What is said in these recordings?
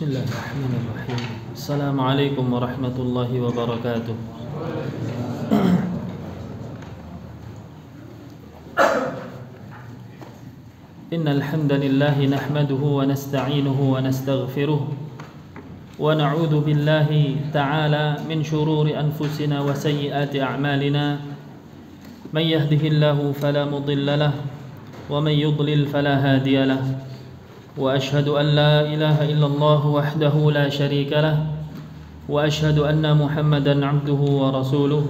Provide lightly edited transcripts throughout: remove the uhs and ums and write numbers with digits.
Bismillahirrahmanirrahim. Assalamualaikum warahmatullahi wabarakatuh. Innal hamdalillah nahmaduhu wa nasta'inuhu wa nastaghfiruh wa na'udzu billahi ta'ala min shururi anfusina wa sayyiati a'malina. Man yahdihillahu fala mudilla lahu wa man yudlil fala hadiya lahu. وأشهد أن لا إله إلا الله وحده لا شريك له وأشهد أن محمدا عبده ورسوله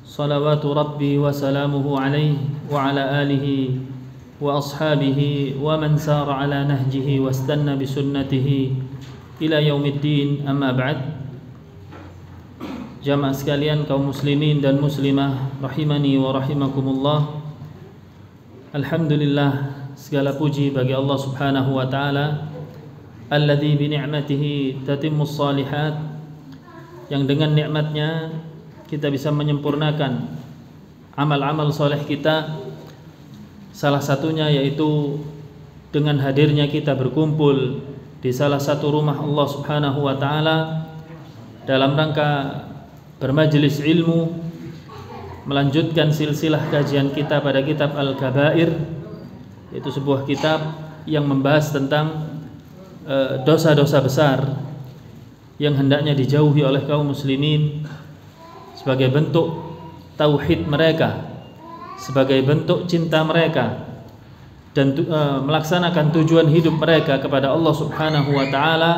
صلوات ربي وسلامه عليه وعلى آله وأصحابه ومن سار على نهجه واستنى بسنته إلى يوم الدين. أما بعد. Jamaah sekalian, kaum muslimin dan muslimah rahimani wa rahimakumullah. Alhamdulillah, segala puji bagi Allah Subhanahu wa taala, alladzi bi ni'matihi tatimmus shalihat, yang dengan nikmatnya kita bisa menyempurnakan amal-amal soleh kita. Salah satunya yaitu dengan hadirnya kita berkumpul di salah satu rumah Allah Subhanahu wa taala dalam rangka bermajelis ilmu, melanjutkan silsilah kajian kita pada kitab Al-Kabair, yaitu sebuah kitab yang membahas tentang dosa-dosa besar yang hendaknya dijauhi oleh kaum muslimin sebagai bentuk tauhid mereka, sebagai bentuk cinta mereka, dan melaksanakan tujuan hidup mereka kepada Allah Subhanahu wa taala,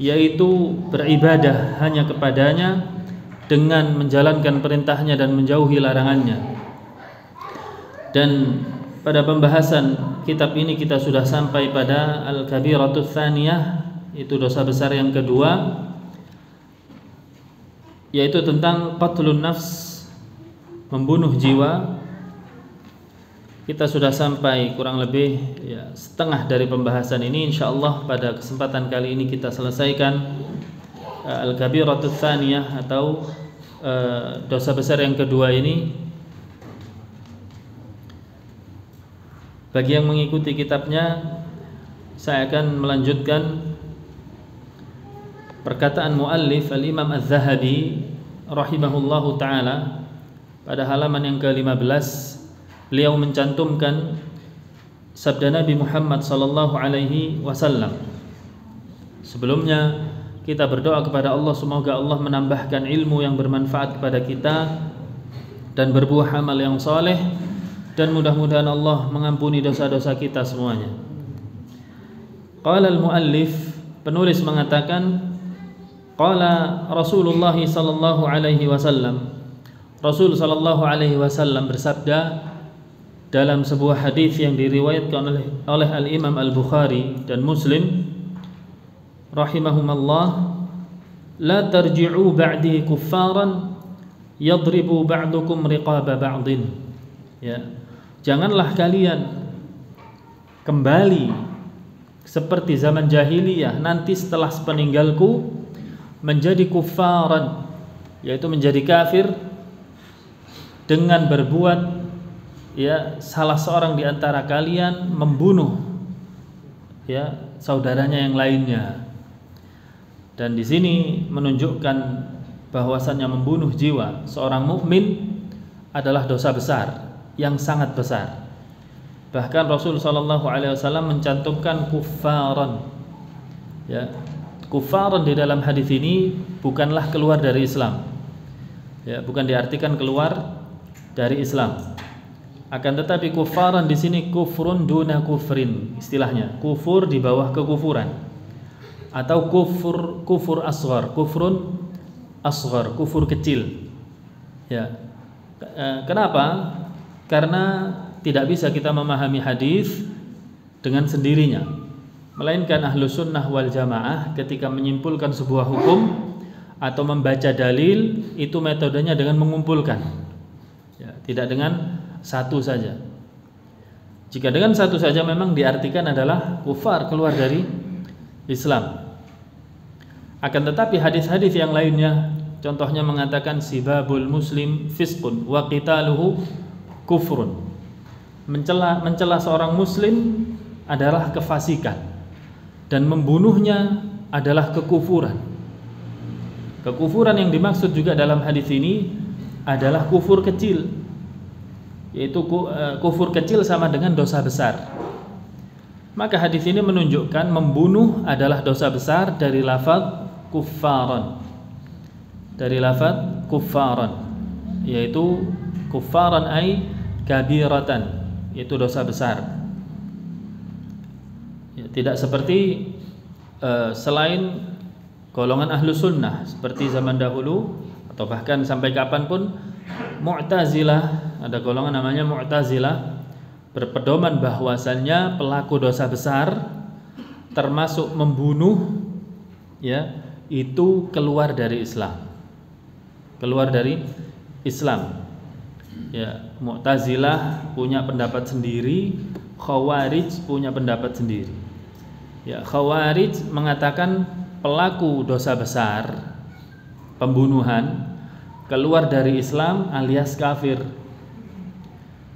yaitu beribadah hanya kepadanya dengan menjalankan perintahnya dan menjauhi larangannya. Dan pada pembahasan kitab ini kita sudah sampai pada Al-Kabiratus Tsaniyah, itu dosa besar yang kedua, yaitu tentang qatlun nafs, membunuh jiwa. Kita sudah sampai kurang lebih setengah dari pembahasan ini. Insyaallah pada kesempatan kali ini kita selesaikan Al-Kabiratus Tsaniyah atau dosa besar yang kedua ini. Bagi yang mengikuti kitabnya, saya akan melanjutkan perkataan muallif Al-Imam Az-Zahabi rahimahullahu taala pada halaman yang ke-15. Beliau mencantumkan sabda Nabi Muhammad sallallahu alaihi wasallam. Sebelumnya kita berdoa kepada Allah, semoga Allah menambahkan ilmu yang bermanfaat kepada kita dan berbuah amal yang soleh, dan mudah-mudahan Allah mengampuni dosa-dosa kita semuanya. Qala al-muallif, penulis mengatakan, qala Rasulullah sallallahu alaihi wasallam, Rasul sallallahu alaihi wasallam bersabda dalam sebuah hadis yang diriwayatkan oleh Al-Imam Al-Bukhari dan Muslim rahimahumallah, la tarji'u ba'di kuffaran yadribu ba'dukum riqaba ba'din. Ya, janganlah kalian kembali seperti zaman jahiliyah nanti setelah sepeninggalku menjadi kufaran, yaitu menjadi kafir dengan berbuat salah seorang di antara kalian membunuh saudaranya yang lainnya. Dan di sini menunjukkan bahwasannya membunuh jiwa seorang mukmin adalah dosa besar yang sangat besar. Bahkan Rasul sallallahu alaihi wasallam mencantumkan kufaran. Ya, kufaran di dalam hadis ini bukanlah keluar dari Islam. Ya, bukan diartikan keluar dari Islam. Akan tetapi kufaran di sini kufrun duna kufrin, istilahnya kufur di bawah kekufuran, atau kufur asghar, kufrun asghar, kufur kecil. Ya. Kenapa? Karena tidak bisa kita memahami hadis dengan sendirinya, melainkan ahlu sunnah wal jamaah ketika menyimpulkan sebuah hukum atau membaca dalil itu metodenya dengan mengumpulkan, tidak dengan satu saja. Jika dengan satu saja memang diartikan adalah kufar, keluar dari Islam. Akan tetapi hadis-hadis yang lainnya, contohnya mengatakan sibabul muslim fisqun wa qitaluhu kufrun. Mencela seorang muslim adalah kefasikan, dan membunuhnya adalah kekufuran. Kekufuran yang dimaksud juga dalam hadis ini adalah kufur kecil, yaitu kufur kecil sama dengan dosa besar. Maka hadis ini menunjukkan membunuh adalah dosa besar dari lafaz kuffaran. Dari lafaz kuffaran, yaitu kuffaran ay kabiratan, yaitu dosa besar. Ya, tidak seperti selain golongan ahlu sunnah seperti zaman dahulu atau bahkan sampai kapanpun Mu'tazilah, ada golongan namanya Mu'tazilah, berpedoman bahwasannya pelaku dosa besar termasuk membunuh, ya, itu keluar dari Islam. Keluar dari Islam. Ya, Mu'tazilah punya pendapat sendiri, Khawarij punya pendapat sendiri. Ya, Khawarij mengatakan pelaku dosa besar pembunuhan keluar dari Islam alias kafir.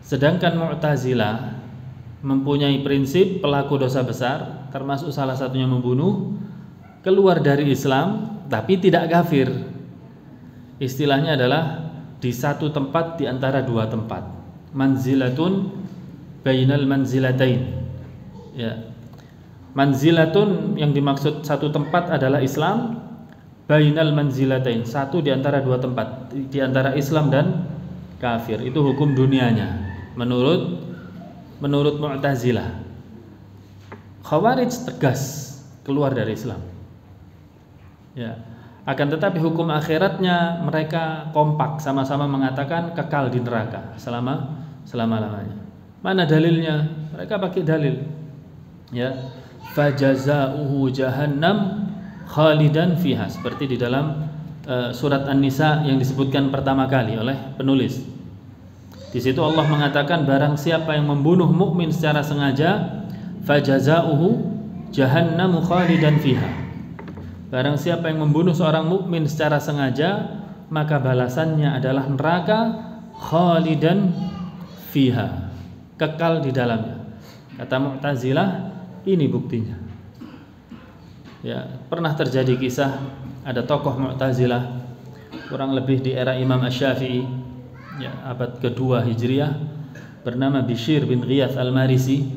Sedangkan Mu'tazilah mempunyai prinsip pelaku dosa besar, termasuk salah satunya membunuh, keluar dari Islam tapi tidak kafir. Istilahnya adalah di satu tempat di antara dua tempat. Manzilatun bainal manzilatain. Ya. Manzilatun yang dimaksud satu tempat adalah Islam, bainal manzilatain, satu di antara dua tempat, di antara Islam dan kafir. Itu hukum dunianya menurut Mu'tazilah. Khawarij tegas keluar dari Islam. Ya. Akan tetapi hukum akhiratnya mereka kompak, sama-sama mengatakan kekal di neraka selama-lamanya. Mana dalilnya? Mereka pakai dalil, ya, fajazaohu jahannam khalidan fiha, seperti di dalam surat An-Nisa yang disebutkan pertama kali oleh penulis. Di situ Allah mengatakan barang siapa yang membunuh mukmin secara sengaja, fajazaohu jahannamu khalidan fiha. Barang siapa yang membunuh seorang mukmin secara sengaja, maka balasannya adalah neraka khalidan fiha, kekal di dalamnya. Kata Mu'tazilah, ini buktinya. Ya, pernah terjadi kisah ada tokoh Mu'tazilah kurang lebih di era Imam Asy-Syafi'i, ya, abad kedua Hijriah, bernama Bishr bin Ghiyath al-Marisi.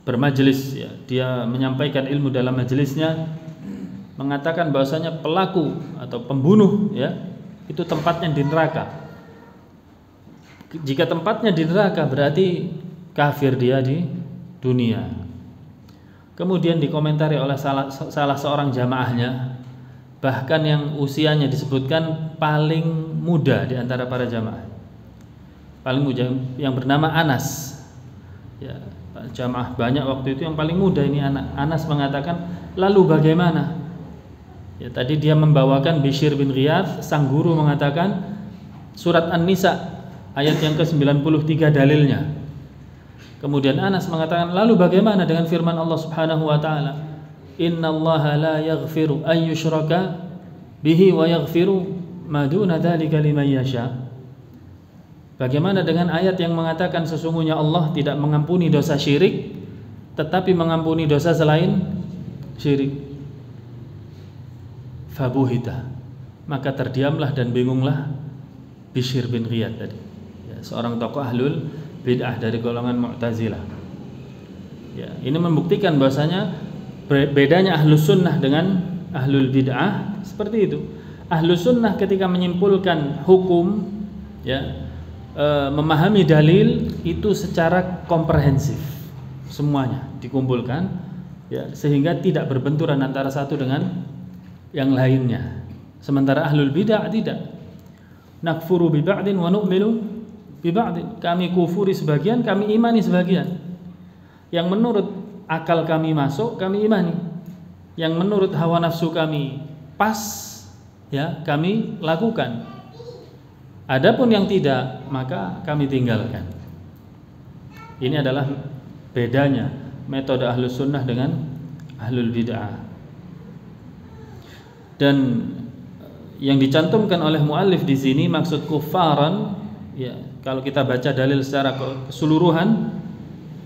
Bermajelis, ya, dia menyampaikan ilmu dalam majelisnya, mengatakan bahwasanya pelaku atau pembunuh, ya, itu tempatnya di neraka. Jika tempatnya di neraka berarti kafir dia di dunia. Kemudian dikomentari oleh salah seorang jamaahnya, bahkan yang usianya disebutkan paling muda di antara para jamaah, paling muda, yang bernama Anas. Ya, jamaah banyak waktu itu, yang paling muda ini Anas mengatakan, lalu bagaimana? Ya, tadi dia membawakan Bishr bin Ghiyath, sang guru mengatakan surat An-Nisa ayat yang ke-93 dalilnya. Kemudian Anas mengatakan, lalu bagaimana dengan firman Allah Subhanahu wa taala, innallaha la yaghfiru an yushraka bihi wa yaghfiru ma duna dzalika liman yasha. Bagaimana dengan ayat yang mengatakan sesungguhnya Allah tidak mengampuni dosa syirik tetapi mengampuni dosa selain syirik? Fabuhita, maka terdiamlah dan bingunglah Bishr bin Ghiyath tadi, ya, seorang tokoh ahlul bid'ah dari golongan Mu'tazilah. Ya, ini membuktikan bahwasanya bedanya ahlus sunnah dengan ahlul bid'ah seperti itu. Ahlus sunnah ketika menyimpulkan hukum, ya, memahami dalil itu secara komprehensif, semuanya dikumpulkan, ya, sehingga tidak berbenturan antara satu dengan yang lainnya. Sementara ahlul bid'ah tidak. Nakfuru bi ba'din wa nu'minu bi ba'din. Kami kufuri sebagian, kami imani sebagian. Yang menurut akal kami masuk, kami imani. Yang menurut hawa nafsu kami pas, ya, kami lakukan. Adapun yang tidak, maka kami tinggalkan. Ini adalah bedanya metode ahlus sunnah dengan ahlul bid'ah. Dan yang dicantumkan oleh muallif di sini maksud kufaran, ya, kalau kita baca dalil secara keseluruhan,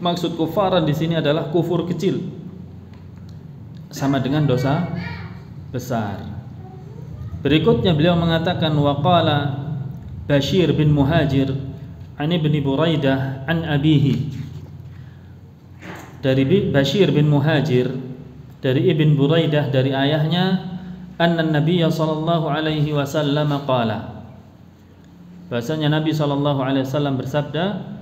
Maksud kufaran di sini adalah kufur kecil, sama dengan dosa besar. Berikutnya beliau mengatakan waqala Bashir bin Muhajir an Ibni Buraidah an abihi, dari Bashir bin Muhajir dari Ibn Buraidah dari ayahnya, anna Nabiy sallallahu alaihi wasallam qala, bahasanya Nabi sallallahu alaihi wasallam bersabda,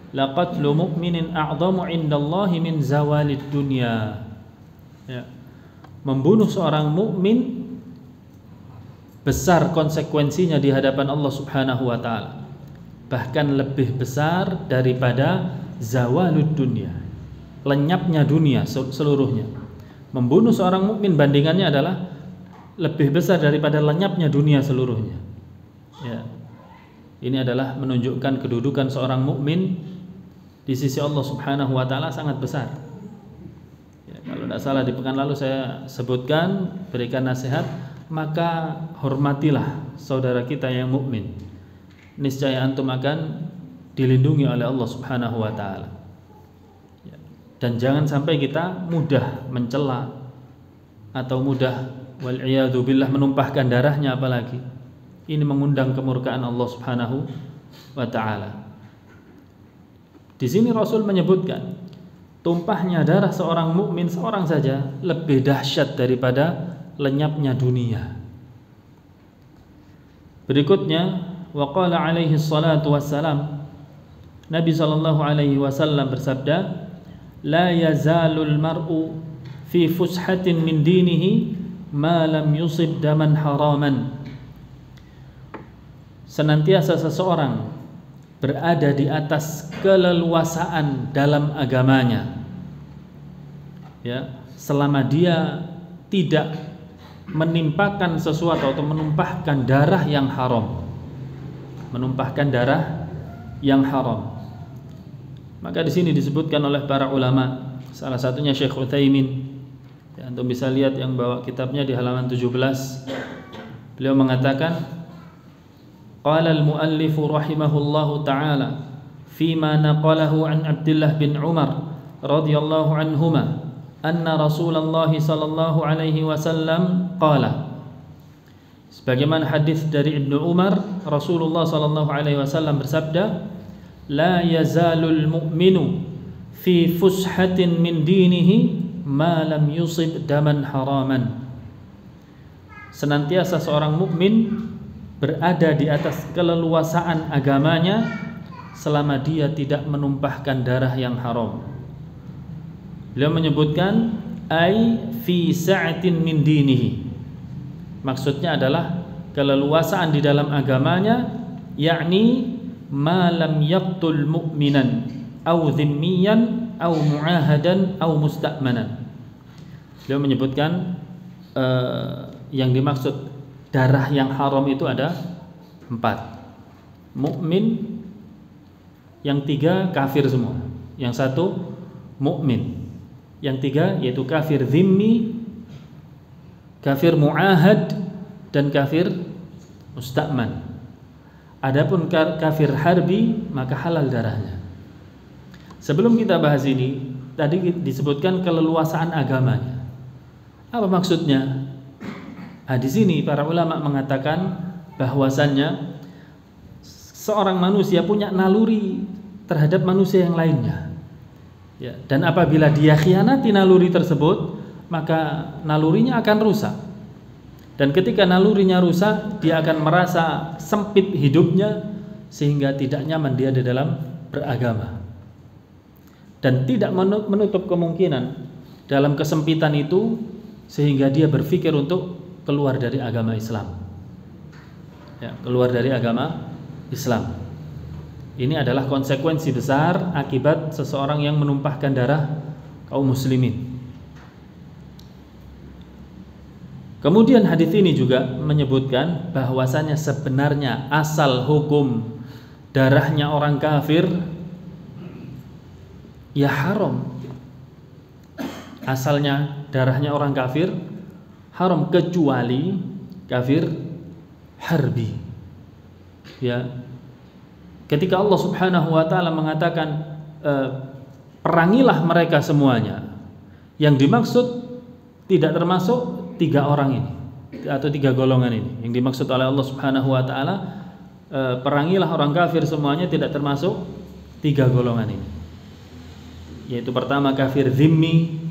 laqatlu mu'minin a'zamu 'indallahi min zawalid dunya. Ya. Membunuh seorang mukmin besar konsekuensinya di hadapan Allah Subhanahu wa taala. Bahkan lebih besar daripada zawalud dunya, lenyapnya dunia seluruhnya. Membunuh seorang mukmin bandingannya adalah lebih besar daripada lenyapnya dunia seluruhnya. Ya. Ini adalah menunjukkan kedudukan seorang mukmin di sisi Allah Subhanahu wa taala sangat besar. Ya, kalau tidak salah di pekan lalu saya sebutkan, berikan nasihat, maka hormatilah saudara kita yang mukmin. Niscaya antum akan dilindungi oleh Allah Subhanahu wa taala. Ya. Dan jangan sampai kita mudah mencela atau mudah wal iyadu billah menumpahkan darahnya, apalagi ini mengundang kemurkaan Allah Subhanahu wa taala. Di sini Rasul menyebutkan tumpahnya darah seorang mukmin seorang saja lebih dahsyat daripada lenyapnya dunia. Berikutnya waqala alaihi salatu wassalam, Nabi sallallahu alaihi wasallam bersabda, la yazalul mar'u fi fushatin min dinihi ma lam yusib daman haraman. Senantiasa seseorang berada di atas keleluasaan dalam agamanya, ya, selama dia tidak menimpakan sesuatu atau menumpahkan darah yang haram, menumpahkan darah yang haram. Maka di sini disebutkan oleh para ulama, salah satunya Syekh Utsaimin, ya, antum bisa lihat yang bawa kitabnya di halaman 17. Beliau mengatakan, qala al-muallif rahimahullahu ta'ala fima naqalahu an Abdullah bin Umar radhiyallahu anhuma anna Rasulullah sallallahu alaihi wasallam qala, sebagaimana hadis dari Ibnu Umar, Rasulullah sallallahu alaihi wasallam bersabda, la yazalul mu'minu fi fushatin min dinihi ma lam yusib daman haraman. Senantiasa seorang mukmin berada di atas keleluasaan agamanya selama dia tidak menumpahkan darah yang haram. Beliau menyebutkan ai fi sa'atin min dinihi, maksudnya adalah keleluasaan di dalam agamanya, yakni ma lam yaqtul mu'minan aw dhimmiyan aw mu'ahadan aw musta'manan. Beliau menyebutkan yang dimaksud darah yang haram itu ada 4. Mukmin, yang 3 kafir semua, yang 1 mukmin, yang 3 yaitu kafir dhimmi, kafir mu'ahad, dan kafir musta'man. Adapun kafir harbi maka halal darahnya. Sebelum kita bahas ini, tadi disebutkan keleluasaan agamanya. Apa maksudnya? Nah, di sini para ulama mengatakan bahwasannya seorang manusia punya naluri terhadap manusia yang lainnya. Ya, dan apabila dia khianati naluri tersebut, maka nalurinya akan rusak. Dan ketika nalurinya rusak, dia akan merasa sempit hidupnya sehingga tidak nyaman dia di dalam beragama. Dan tidak menutup kemungkinan dalam kesempitan itu sehingga dia berpikir untuk keluar dari agama Islam. Ya, keluar dari agama Islam. Ini adalah konsekuensi besar akibat seseorang yang menumpahkan darah kaum muslimin. Kemudian hadis ini juga menyebutkan bahwasanya sebenarnya asal hukum darahnya orang kafir ya haram. Asalnya darahnya orang kafir haram kecuali kafir harbi. Ya. Ketika Allah Subhanahu wa taala mengatakan perangilah mereka semuanya. Yang dimaksud tidak termasuk 3 orang ini atau 3 golongan ini. Yang dimaksud oleh Allah Subhanahu wa taala, perangilah orang kafir semuanya, tidak termasuk 3 golongan ini. Yaitu pertama kafir zimmi,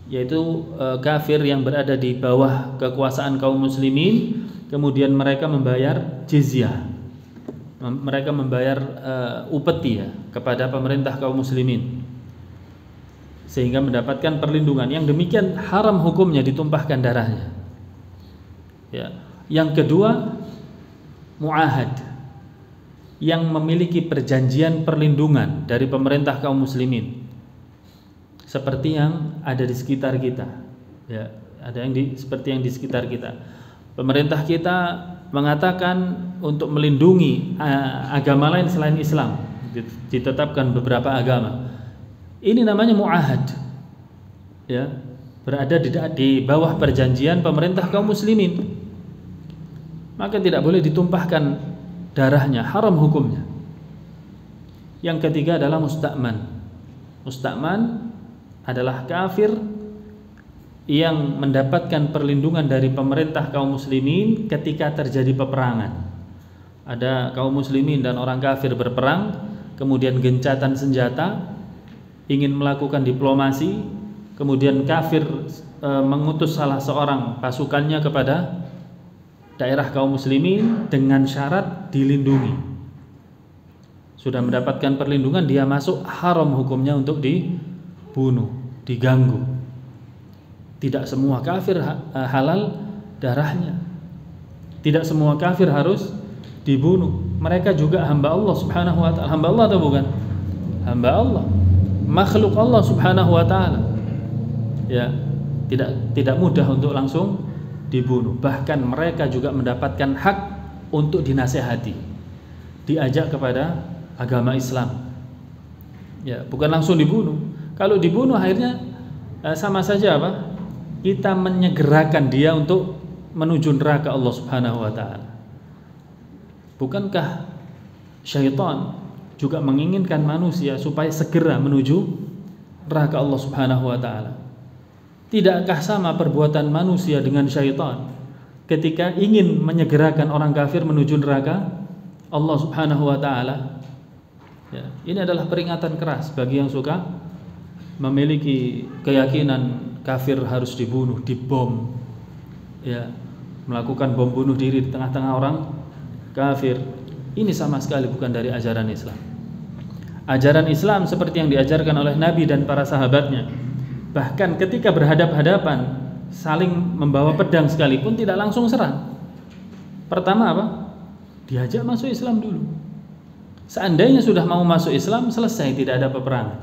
yaitu kafir yang berada di bawah kekuasaan kaum muslimin, kemudian mereka membayar jizyah. Mereka membayar upeti ya kepada pemerintah kaum muslimin, sehingga mendapatkan perlindungan. Yang demikian haram hukumnya ditumpahkan darahnya. Ya. Yang kedua, muahad, yang memiliki perjanjian perlindungan dari pemerintah kaum muslimin, seperti yang ada di sekitar kita. Ya, ada yang seperti yang di sekitar kita. Pemerintah kita mengatakan untuk melindungi agama lain selain Islam, ditetapkan beberapa agama. Ini namanya muahad, ya, berada di bawah perjanjian pemerintah kaum muslimin, maka tidak boleh ditumpahkan darahnya, haram hukumnya. Yang ketiga adalah musta'man. Musta'man adalah kafir yang mendapatkan perlindungan dari pemerintah kaum muslimin ketika terjadi peperangan. Ada kaum muslimin dan orang kafir berperang, kemudian gencatan senjata, ingin melakukan diplomasi, kemudian kafir mengutus salah seorang pasukannya kepada daerah kaum muslimin dengan syarat dilindungi. Sudah mendapatkan perlindungan, dia masuk, haram hukumnya untuk dibunuh, diganggu. Tidak semua kafir halal darahnya. Tidak semua kafir harus dibunuh. Mereka juga hamba Allah Subhanahu wa taala. Hamba Allah atau bukan? Hamba Allah, makhluk Allah Subhanahu wa taala. Ya, tidak mudah untuk langsung dibunuh. Bahkan mereka juga mendapatkan hak untuk dinasehati, diajak kepada agama Islam. Ya, bukan langsung dibunuh. Kalau dibunuh akhirnya sama saja apa? Kita menyegerakan dia untuk menuju neraka Allah Subhanahu wa taala. Bukankah syaitan juga menginginkan manusia supaya segera menuju neraka Allah Subhanahu wa taala? Tidakkah sama perbuatan manusia dengan syaitan ketika ingin menyegerakan orang kafir menuju neraka Allah Subhanahu wa taala? Ya, ini adalah peringatan keras bagi yang suka memiliki keyakinan kafir harus dibunuh, dibom, ya, melakukan bom bunuh diri di tengah-tengah orang kafir. Ini sama sekali bukan dari ajaran Islam. Ajaran Islam seperti yang diajarkan oleh Nabi dan para sahabatnya. Bahkan ketika berhadap-hadapan, saling membawa pedang sekalipun tidak langsung serang. Pertama apa? Diajak masuk Islam dulu. Seandainya sudah mau masuk Islam, selesai, tidak ada peperangan.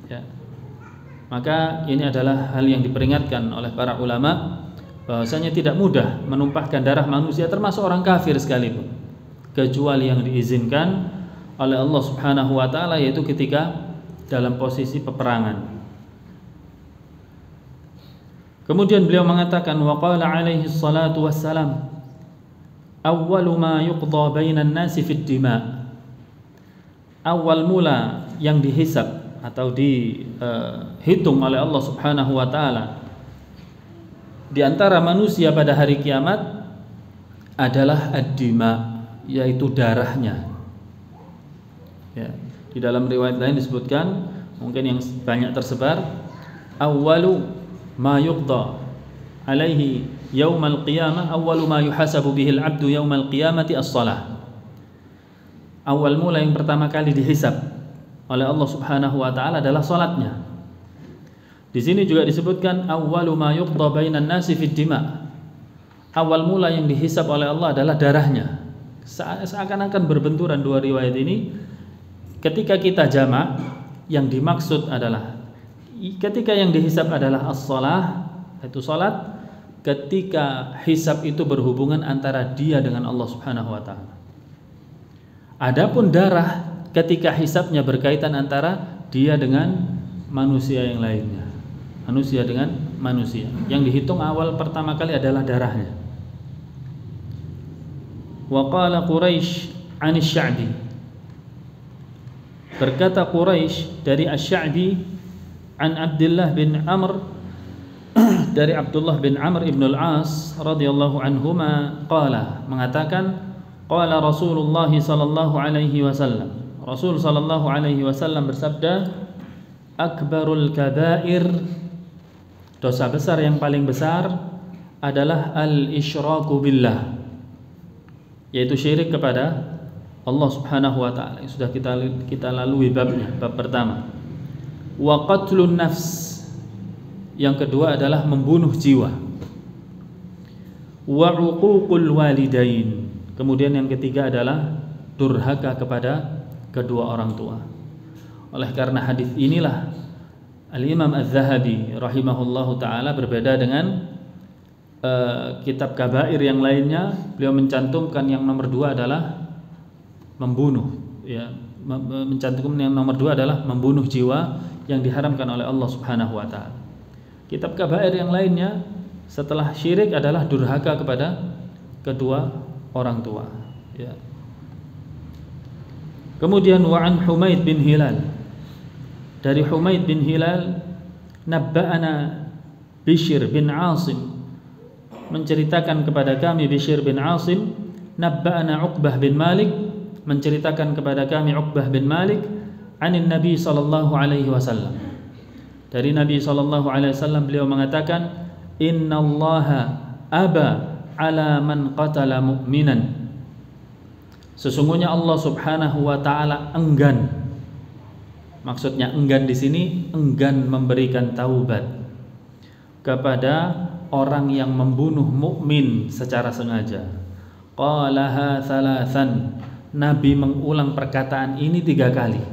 Ya. Maka ini adalah hal yang diperingatkan oleh para ulama, bahwasanya tidak mudah menumpahkan darah manusia, termasuk orang kafir sekalipun, kecuali yang diizinkan oleh Allah Subhanahu wa taala, yaitu ketika dalam posisi peperangan. Kemudian beliau mengatakan, wa qala alaihi salatu wassalam, awwalu ma yuqda bainan nasi fid dima. Awal mula yang dihisab atau dihitung oleh Allah Subhanahu wa taala di antara manusia pada hari kiamat adalah ad-dima, yaitu darahnya. Ya, di dalam riwayat lain disebutkan, mungkin yang banyak tersebar, awwalu ma yuqda alaihi yaumal qiyamah, awwalu ma yuhasabu bihil abdu yaumal qiyamati as-salah. Awal mula yang pertama kali dihisab oleh Allah Subhanahu wa taala adalah salatnya. Di sini juga disebutkan awwalu ma yuqda bainan nasi fid dima. Awal mula yang dihisab oleh Allah adalah darahnya. Seakan-akan berbenturan dua riwayat ini. Ketika kita jamak, yang dimaksud adalah ketika yang dihisab adalah as-shalah, itu salat, ketika hisab itu berhubungan antara dia dengan Allah Subhanahu wa taala. Adapun darah, ketika hisabnya berkaitan antara dia dengan manusia yang lainnya, manusia dengan manusia. Yang dihitung awal pertama kali adalah darahnya. Wa qala Quraisy 'ani asy-Sya'bi, Berkata Quraisy dari Asy-Sya'bi an Abdullah bin Amr dari Abdullah bin Amr ibn al-As radhiyallahu anhuma qala, mengatakan qala Rasulullah sallallahu alaihi wasallam, Rasul sallallahu alaihi wasallam bersabda, akbarul kabair, dosa besar yang paling besar adalah al-isyraku billah, yaitu syirik kepada Allah Subhanahu wa taala. Sudah kita lalui babnya, bab pertama. Wa qatlun nafs, yang kedua adalah membunuh jiwa. Wa uququl walidain, kemudian yang ketiga adalah durhaka kepada kedua orang tua. Oleh karena hadis inilah Al-Imam Az-Zahabi rahimahullahu taala berbeda dengan kitab kabair yang lainnya. Beliau mencantumkan yang nomor 2 adalah membunuh, ya, mencantumkan yang nomor 2 adalah membunuh jiwa yang diharamkan oleh Allah Subhanahu wa taala. Kitab kabair yang lainnya setelah syirik adalah durhaka kepada kedua orang tua, ya. Kemudian wa an Humaid bin Hilal, dari Humaid bin Hilal, nabba'ana Bishr bin Asim, menceritakan kepada kami Bishr bin Asim, nabba'ana Uqbah bin Malik, menceritakan kepada kami Uqbah bin Malik, anin Nabi sallallahu alaihi wasallam, dari Nabi sallallahu alaihi wasallam beliau mengatakan, innallaha aba ala man qatala mu'minan, sesungguhnya Allah Subhanahu wa taala enggan, maksudnya enggan di sini enggan memberikan taubat kepada orang yang membunuh mukmin secara sengaja. Qalaha thalathan, Nabi mengulang perkataan ini 3 kali.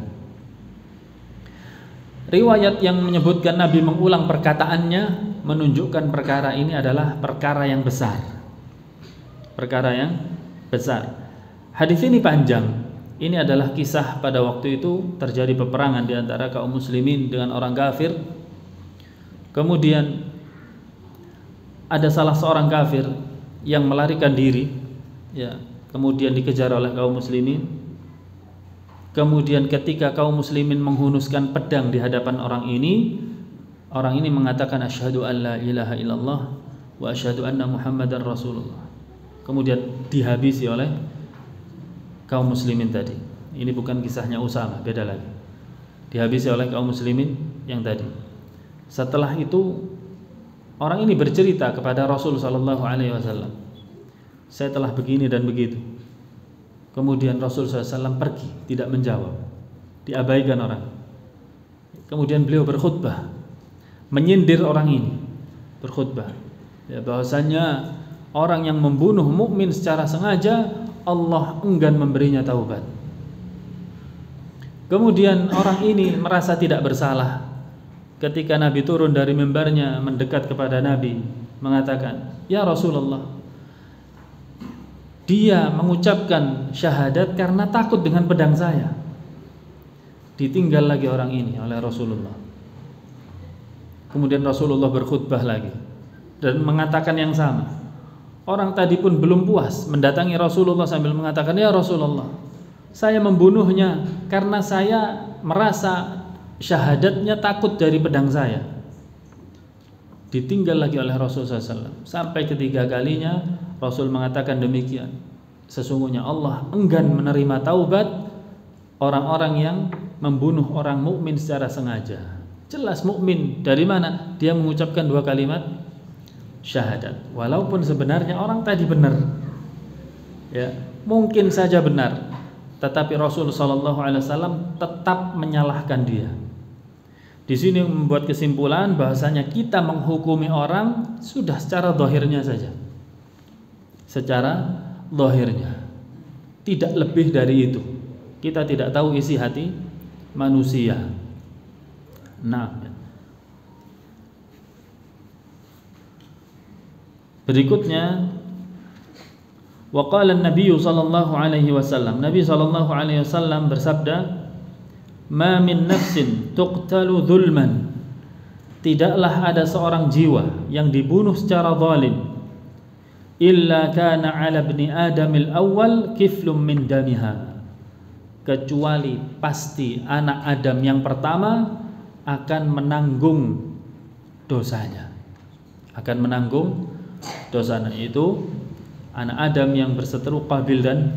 Riwayat yang menyebutkan Nabi mengulang perkataannya menunjukkan perkara ini adalah perkara yang besar. Perkara yang besar. Hadis ini panjang. Ini adalah kisah pada waktu itu terjadi peperangan di antara kaum muslimin dengan orang kafir. Kemudian ada salah seorang kafir yang melarikan diri, ya, kemudian dikejar oleh kaum muslimin. Kemudian ketika kaum muslimin menghunuskan pedang di hadapan orang ini mengatakan asyhadu an la ilaha illallah wa asyhadu anna muhammadar rasulullah. Kemudian dihabisi oleh kaum muslimin tadi. Ini bukan kisahnya Usama, beda lagi. Dihabisi oleh kaum muslimin yang tadi. Setelah itu orang ini bercerita kepada Rasul sallallahu alaihi wasallam, saya telah begini dan begitu. Kemudian Rasul SAW pergi, tidak menjawab, diabaikan orang. Kemudian beliau berkhutbah, menyindir orang ini, berkhutbah, ya, bahwasanya orang yang membunuh mukmin secara sengaja Allah enggan memberinya taubat. Kemudian orang ini merasa tidak bersalah. Ketika Nabi turun dari mimbarnya mendekat kepada Nabi, mengatakan, ya Rasulullah, dia mengucapkan syahadat karena takut dengan pedang saya. Ditinggal lagi orang ini oleh Rasulullah. Kemudian Rasulullah berkhutbah lagi dan mengatakan yang sama. Orang tadi pun belum puas, mendatangi Rasulullah sambil mengatakan, ya Rasulullah, saya membunuhnya karena saya merasa syahadatnya takut dari pedang saya. Ditinggal lagi oleh Rasulullah SAW. Sampai ketiga kalinya Rasul mengatakan demikian, sesungguhnya Allah enggan menerima taubat orang-orang yang membunuh orang mukmin secara sengaja. Jelas mukmin dari mana? Dia mengucapkan 2 kalimat syahadat. Walaupun sebenarnya orang tadi benar, ya, mungkin saja benar, tetapi Rasul SAW tetap menyalahkan dia. Di sini membuat kesimpulan bahwasanya kita menghukumi orang sudah secara zahirnya saja. Secara zahirnya, tidak lebih dari itu. Kita tidak tahu isi hati manusia. Nah, berikutnya, waqala an-nabiy sallallahu alaihi wasallam, Nabi sallallahu alaihi wasallam bersabda, ma min nafsin tuqtalu zulman, tidaklah ada seorang jiwa yang dibunuh secara zalim, illa kana ala ibni adamil awal kiflum min damiha, kecuali pasti anak Adam yang pertama akan menanggung dosanya. Akan menanggung dosanya, itu anak Adam yang berseteru Qabil dan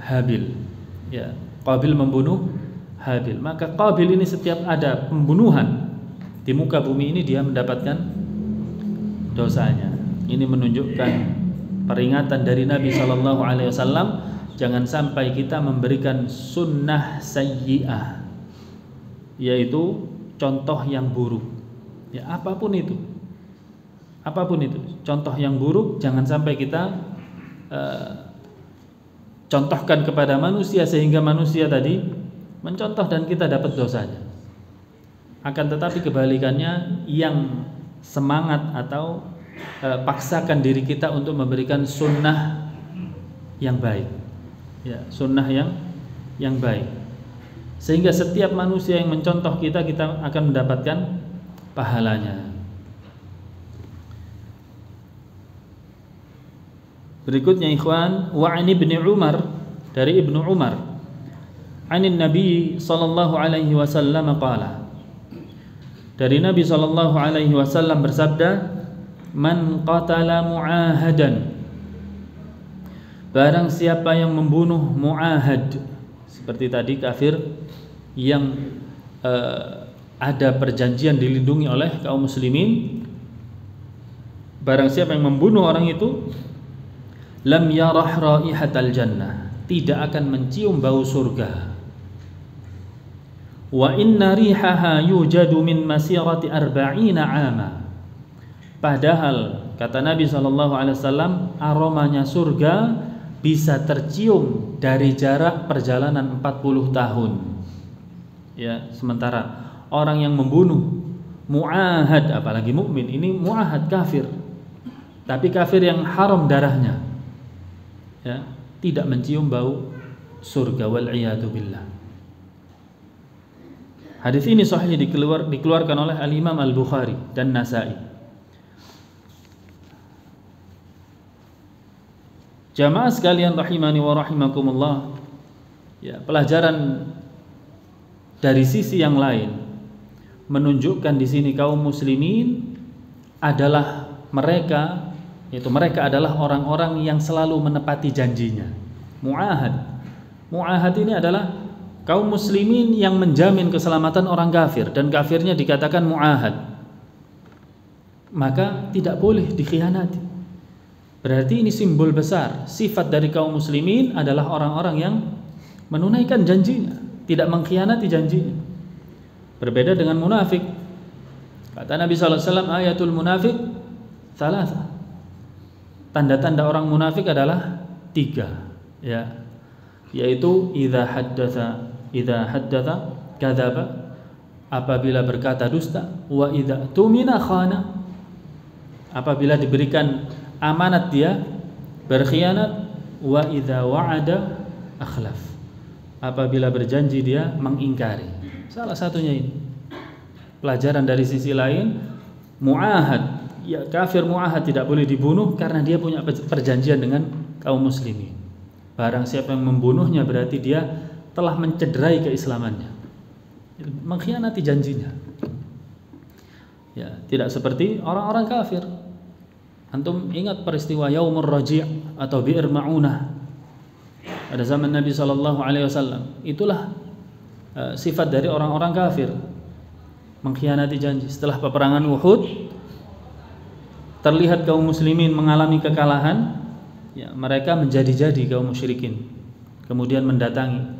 Habil. Ya, Qabil membunuh Habil. Maka Qabil ini setiap ada pembunuhan di muka bumi ini dia mendapatkan dosanya. Ini menunjukkan peringatan dari Nabi SAW, jangan sampai kita memberikan sunnah sayyi'ah, yaitu contoh yang buruk. Ya, apapun itu, contoh yang buruk jangan sampai kita contohkan kepada manusia sehingga manusia tadi mencontoh dan kita dapat dosanya. Akan tetapi kebalikannya, yang semangat atau paksakan diri kita untuk memberikan sunnah yang baik, ya, sunnah yang baik, sehingga setiap manusia yang mencontoh kita akan mendapatkan pahalanya. Berikutnya ikhwan, wa an ibni Umar, dari Ibnu Umar, anin Nabi sallallahu alaihi wasallam qala, dari Nabi sallallahu alaihi wasallam bersabda, man qatala mu'ahadan, barang siapa yang membunuh mu'ahad, seperti tadi kafir yang ada perjanjian dilindungi oleh kaum muslimin, barang siapa yang membunuh orang itu, lam yarah raihatal jannah, tidak akan mencium bau surga. Wa inna rihaha yujadu min masirati arba'ina 'ama, padahal kata Nabi SAW, aromanya surga bisa tercium dari jarak perjalanan 40 tahun. Ya, sementara orang yang membunuh mu'ahad, apalagi mukmin, ini mu'ahad kafir, tapi kafir yang haram darahnya, ya, tidak mencium bau surga, wal iyadu billah. Hadis ini sahih dikeluarkan oleh Al-Imam Al-Bukhari dan Nasa'i. Jamaah sekalian rahimani wa rahimakumullah, ya, pelajaran dari sisi yang lain menunjukkan di sini kaum muslimin adalah mereka, yaitu mereka adalah orang-orang yang selalu menepati janjinya. Mu'ahad ini adalah kaum muslimin yang menjamin keselamatan orang kafir, dan kafirnya dikatakan mu'ahad, maka tidak boleh dikhianati. Berarti ini simbol besar, sifat dari kaum muslimin adalah orang-orang yang menunaikan janjinya, tidak mengkhianati janjinya. Berbeda dengan munafik. Kata Nabi SAW, ayatul munafik thalatha, tanda-tanda orang munafik adalah 3, ya, yaitu idza haddatsa kadzaba, apabila berkata dusta, wa idza tumina khana, apabila diberikan amanat dia berkhianat, wa idza wa'ada akhlaf, apabila berjanji dia mengingkari. Salah satunya ini. Pelajaran dari sisi lain, mu'ahad, ya, kafir mu'ahad tidak boleh dibunuh karena dia punya perjanjian dengan kaum muslimin. Barang siapa yang membunuhnya berarti dia telah mencederai keislamannya, mengkhianati janjinya. Ya, tidak seperti orang-orang kafir. Antum ingat peristiwa Yaumur Raji' atau Bi'r Ma'unah pada zaman Nabi SAW. Itulah sifat dari orang-orang kafir, mengkhianati janji. Setelah peperangan Uhud, terlihat kaum muslimin mengalami kekalahan, ya, mereka menjadi-jadi kaum musyrikin, kemudian mendatangi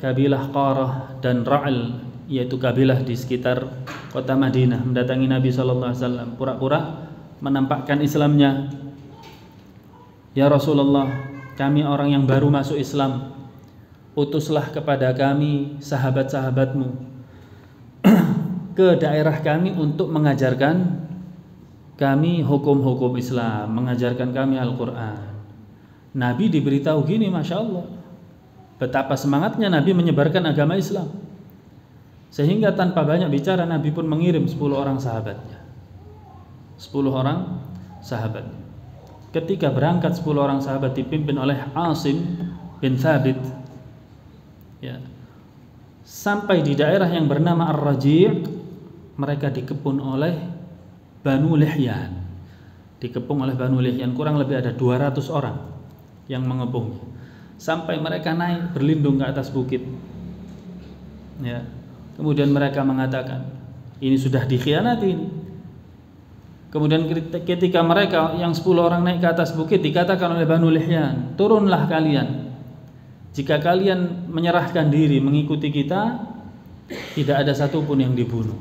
kabilah Qarah dan Ra'al, yaitu kabilah di sekitar kota Madinah, mendatangi Nabi SAW, pura-pura menampakkan Islamnya. Ya Rasulullah, kami orang yang baru masuk Islam, utuslah kepada kami sahabat-sahabatmu ke daerah kami untuk mengajarkan kami hukum-hukum Islam, mengajarkan kami Al-Quran. Nabi diberitahu gini, Masya Allah, betapa semangatnya Nabi menyebarkan agama Islam, sehingga tanpa banyak bicara Nabi pun mengirim 10 orang sahabatnya. 10 orang sahabat. Ketika berangkat 10 orang sahabat dipimpin oleh Asim bin Thabit, Ya. Sampai di daerah yang bernama Ar-Raji', mereka dikepung oleh Banu Lihyan. Dikepung oleh Banu Lihyan, kurang lebih ada 200 orang yang mengepungnya. Sampai mereka naik berlindung ke atas bukit. Ya. Kemudian mereka mengatakan, ini sudah dikhianati ini. Kemudian ketika mereka yang 10 orang naik ke atas bukit, dikatakan oleh Banu Lihyan, turunlah kalian. Jika kalian menyerahkan diri mengikuti kita, tidak ada satupun yang dibunuh.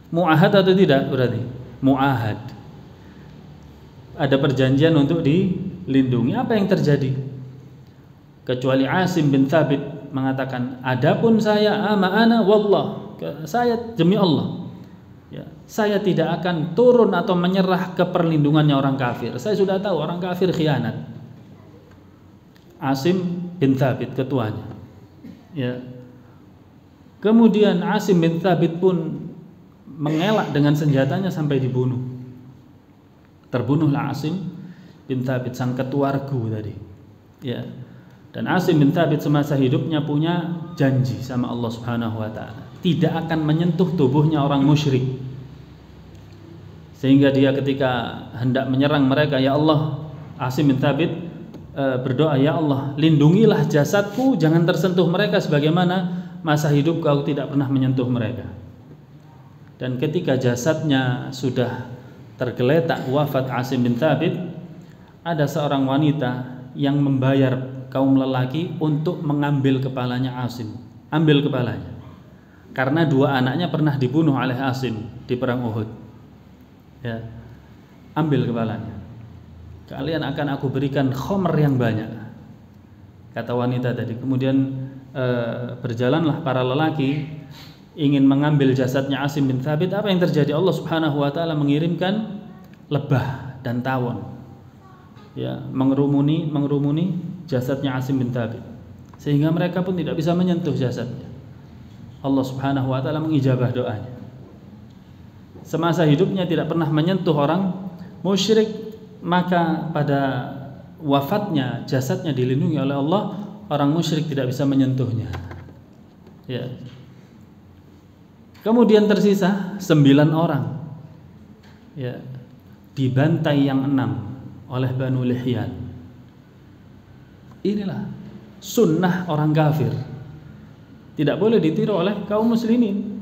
Mu'ahad atau tidak berarti? Mu'ahad. Ada perjanjian untuk dilindungi. Apa yang terjadi? Kecuali Asim bin Thabit mengatakan, adapun saya ana wallah, saya demi Allah, ya, saya tidak akan turun atau menyerah ke perlindungannya orang kafir. Saya sudah tahu orang kafir khianat. Asim bin Thabit ketuanya. Ya. Kemudian Asim bin Thabit pun mengelak dengan senjatanya sampai dibunuh. Terbunuhlah Asim bin Thabit, sang ketua regu tadi. Ya. Dan Asim bin Thabit semasa hidupnya punya janji sama Allah Subhanahu wa taala, tidak akan menyentuh tubuhnya orang musyrik. Sehingga dia ketika hendak menyerang mereka, ya Allah, Asim bin Thabit berdoa, ya Allah, lindungilah jasadku, jangan tersentuh mereka sebagaimana masa hidup kau tidak pernah menyentuh mereka. Dan ketika jasadnya sudah tergeletak wafat Asim bin Thabit, ada seorang wanita yang membayar kaum lelaki untuk mengambil kepalanya Asim. Ambil kepalanya. Karena 2 anaknya pernah dibunuh oleh Asim di perang Uhud. Ya. Ambil kepalanya. Kalian akan aku berikan khomer yang banyak, kata wanita tadi. Kemudian berjalanlah para lelaki ingin mengambil jasadnya Asim bin Thabit. Apa yang terjadi? Allah Subhanahu wa taala mengirimkan lebah dan tawon, ya, mengerumuni jasadnya Asim bin Thabit, sehingga mereka pun tidak bisa menyentuh jasadnya. Allah Subhanahu wa taala mengijabah doanya. Semasa hidupnya tidak pernah menyentuh orang musyrik, maka pada wafatnya jasadnya dilindungi oleh Allah, orang musyrik tidak bisa menyentuhnya. Ya. Kemudian tersisa 9 orang. Ya. Dibantai yang 6 oleh Banu Lihyan. Inilah sunnah orang kafir. Tidak boleh ditiru oleh kaum muslimin.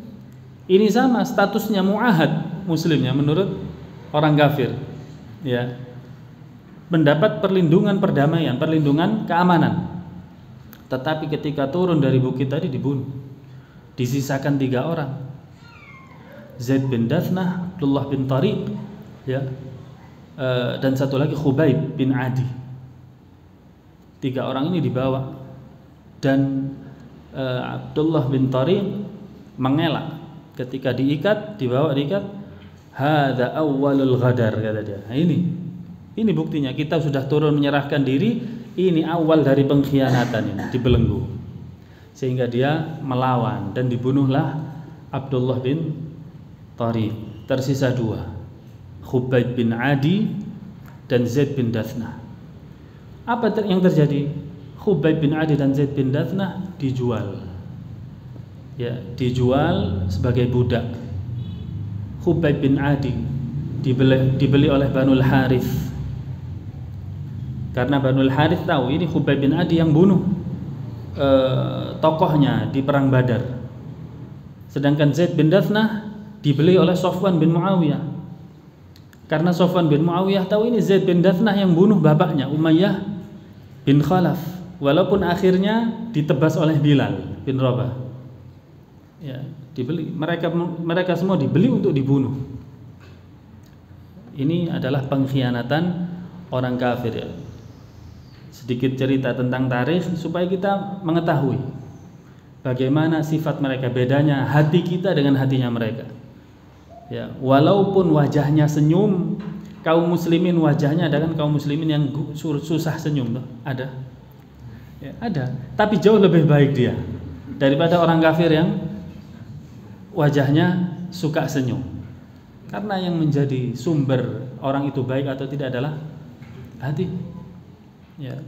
Ini sama statusnya mu'ahad muslimnya menurut orang kafir. Ya. Mendapat perlindungan perdamaian, perlindungan keamanan. Tetapi ketika turun dari bukit tadi dibunuh. Disisakan 3 orang. Zaid bin Dathnah, Abdullah bin Tariq, ya. Dan satu lagi Khubayb bin Adi. 3 orang ini dibawa, dan Abdullah bin Tariq mengelak ketika diikat, diikat. Hadza awwalul ghadar, kata dia. Nah, ini buktinya kita sudah turun menyerahkan diri. Ini awal dari pengkhianatan ini, dibelenggu. Sehingga dia melawan dan dibunuhlah Abdullah bin Tariq. Tersisa 2, Khubayb bin Adi dan Zaid bin Dathnah. Apa yang terjadi? Khubayb bin Adi dan Zaid bin Dathnah dijual. Ya, dijual sebagai budak. Khubayb bin Adi dibeli oleh Banul Harith. Karena Banul Harith tahu ini Khubayb bin Adi yang bunuh tokohnya di perang Badar. Sedangkan Zaid bin Dathnah dibeli oleh Sofwan bin Muawiyah. Karena Sofwan bin Muawiyah tahu ini Zaid bin Dathnah yang bunuh bapaknya Umayyah bin Khalaf, walaupun akhirnya ditebas oleh Bilal bin Rabah. Ya, dibeli. Mereka semua dibeli untuk dibunuh. Ini adalah pengkhianatan orang kafir, ya. Sedikit cerita tentang tarikh supaya kita mengetahui bagaimana sifat mereka, bedanya hati kita dengan hatinya mereka. Ya, walaupun wajahnya senyum, kaum muslimin wajahnya ada kan kaum muslimin yang susah senyum, tuh ada. Ya, ada. Tapi jauh lebih baik dia daripada orang kafir yang wajahnya suka senyum. Karena yang menjadi sumber orang itu baik atau tidak adalah hati. Ya.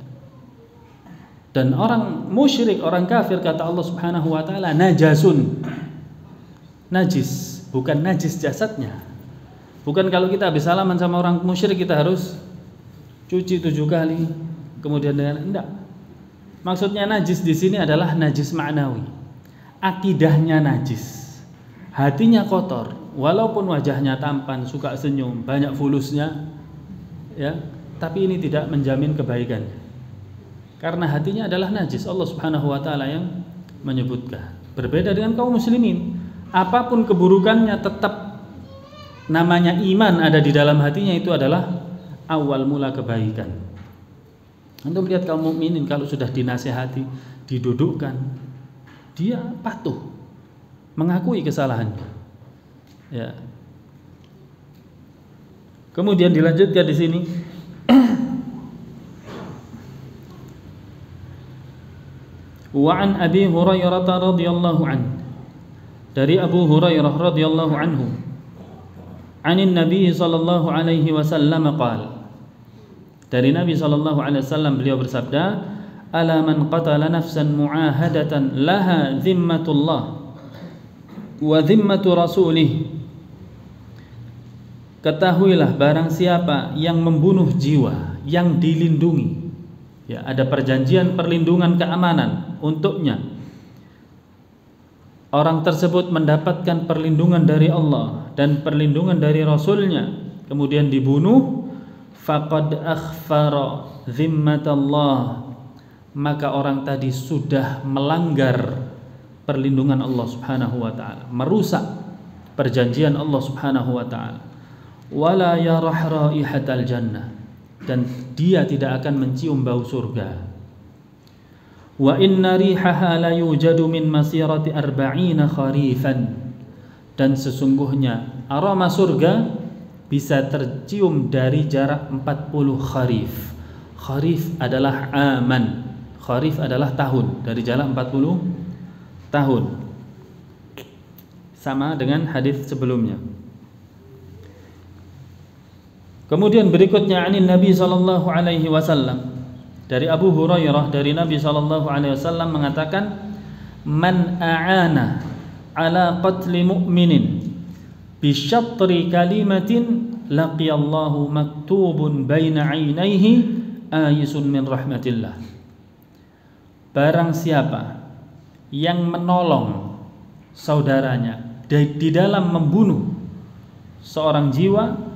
Dan orang musyrik, orang kafir, kata Allah Subhanahu wa taala, najasun. Najis, bukan najis jasadnya. Bukan kalau kita habis salaman sama orang musyrik kita harus cuci 7 kali, kemudian enggak. Maksudnya najis di sini adalah najis ma'nawi. Akidahnya najis. Hatinya kotor, walaupun wajahnya tampan, suka senyum, banyak fulusnya, ya, tapi ini tidak menjamin kebaikan. Karena hatinya adalah najis. Allah Subhanahu wa taala yang menyebutkan. Berbeda dengan kaum muslimin, apapun keburukannya tetap namanya iman ada di dalam hatinya, itu adalah awal mula kebaikan. Antum lihat kaum mukminin kalau sudah dinasihati, didudukkan, dia patuh, mengakui kesalahannya. Ya. Kemudian dilanjutkan di sini. Wa an Abi Hurairah radhiyallahu anhu. Dari Abu Hurairah radhiyallahu anhu. Anin Nabi sallallahu alaihi wasallam qala. Dari Nabi sallallahu alaihi wasallam beliau bersabda, "Ala man qatala nafsan mu'ahadatan laha dhimmatullah wa dhimmatu rasulih." Ketahuilah barang siapa yang membunuh jiwa yang dilindungi, ya, ada perjanjian perlindungan keamanan untuknya, orang tersebut mendapatkan perlindungan dari Allah dan perlindungan dari Rasulnya, kemudian dibunuh, faqad akhfara zimmatallah, maka orang tadi sudah melanggar perlindungan Allah Subhanahu wa taala, merusak perjanjian Allah Subhanahu wa taala. Wala yarah raihatal jannah, dan dia tidak akan mencium bau surga. Wa inna rihaha la yujadu min masirati 40 kharifan, dan sesungguhnya aroma surga bisa tercium dari jarak 40 kharif. Kharif adalah aman, kharif adalah tahun, dari jarak 40 tahun. Sama dengan hadis sebelumnya. Kemudian berikutnya anin Nabi sallallahu alaihi wasallam, dari Abu Hurairah dari Nabi sallallahu alaihi wasallam mengatakan, "Man a'ana ala qatli mu'minin bi syatri kalimatin laqiyallahu maktubun baina 'ainaihi ayisun min rahmatillah." Barang siapa yang menolong saudaranya di dalam membunuh seorang jiwa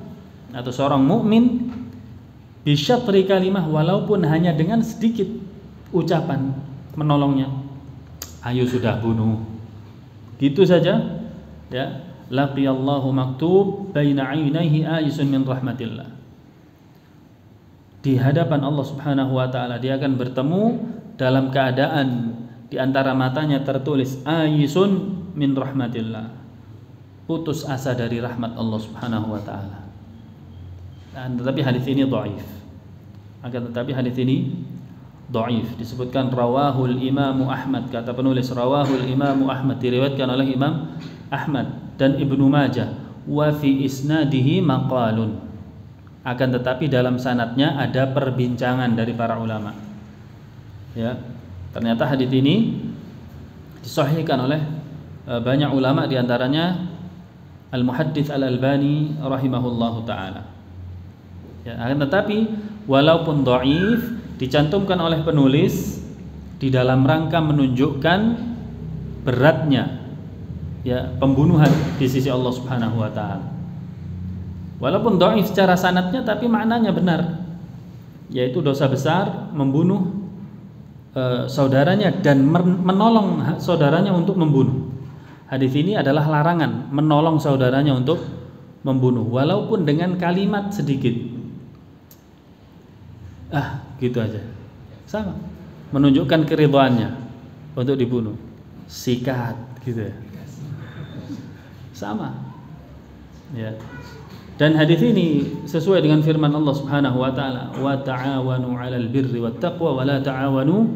atau seorang mukmin, bisyatri kalimah, walaupun hanya dengan sedikit ucapan menolongnya, ayo sudah bunuh, gitu saja, ya, laqiyallahu maktub baina 'ainaihi ayisun min rahmatillah. Di hadapan Allah Subhanahu wa taala dia akan bertemu dalam keadaan di antara matanya tertulis ayisun min rahmatillah, putus asa dari rahmat Allah Subhanahu wa taala. Tetapi hadis ini dhaif. Akan tetapi hadis ini dhaif. Disebutkan rawahul Imam Ahmad, kata penulis rawahul Imam Ahmad, diriwayatkan oleh Imam Ahmad dan Ibnu Majah. Wa fi isnadihi maqalun. Akan tetapi dalam sanadnya ada perbincangan dari para ulama. Ya, ternyata hadis ini disahihkan oleh banyak ulama, di antaranya Al-Muhaddits Al-Albani rahimahullahu taala. Ya, akan tetapi walaupun dhaif, dicantumkan oleh penulis di dalam rangka menunjukkan beratnya, ya, pembunuhan di sisi Allah Subhanahu wa taala. Walaupun dhaif secara sanadnya, tapi maknanya benar, yaitu dosa besar membunuh saudaranya dan menolong saudaranya untuk membunuh. Hadis ini adalah larangan menolong saudaranya untuk membunuh, walaupun dengan kalimat sedikit. Gitu aja, sama, menunjukkan keridhaannya untuk dibunuh, sikat gitu ya, sama, ya. Dan hadis ini sesuai dengan firman Allah Subhanahu wa taala, wa ta'awanu 'alal birri wat taqwa wa la ta'awanu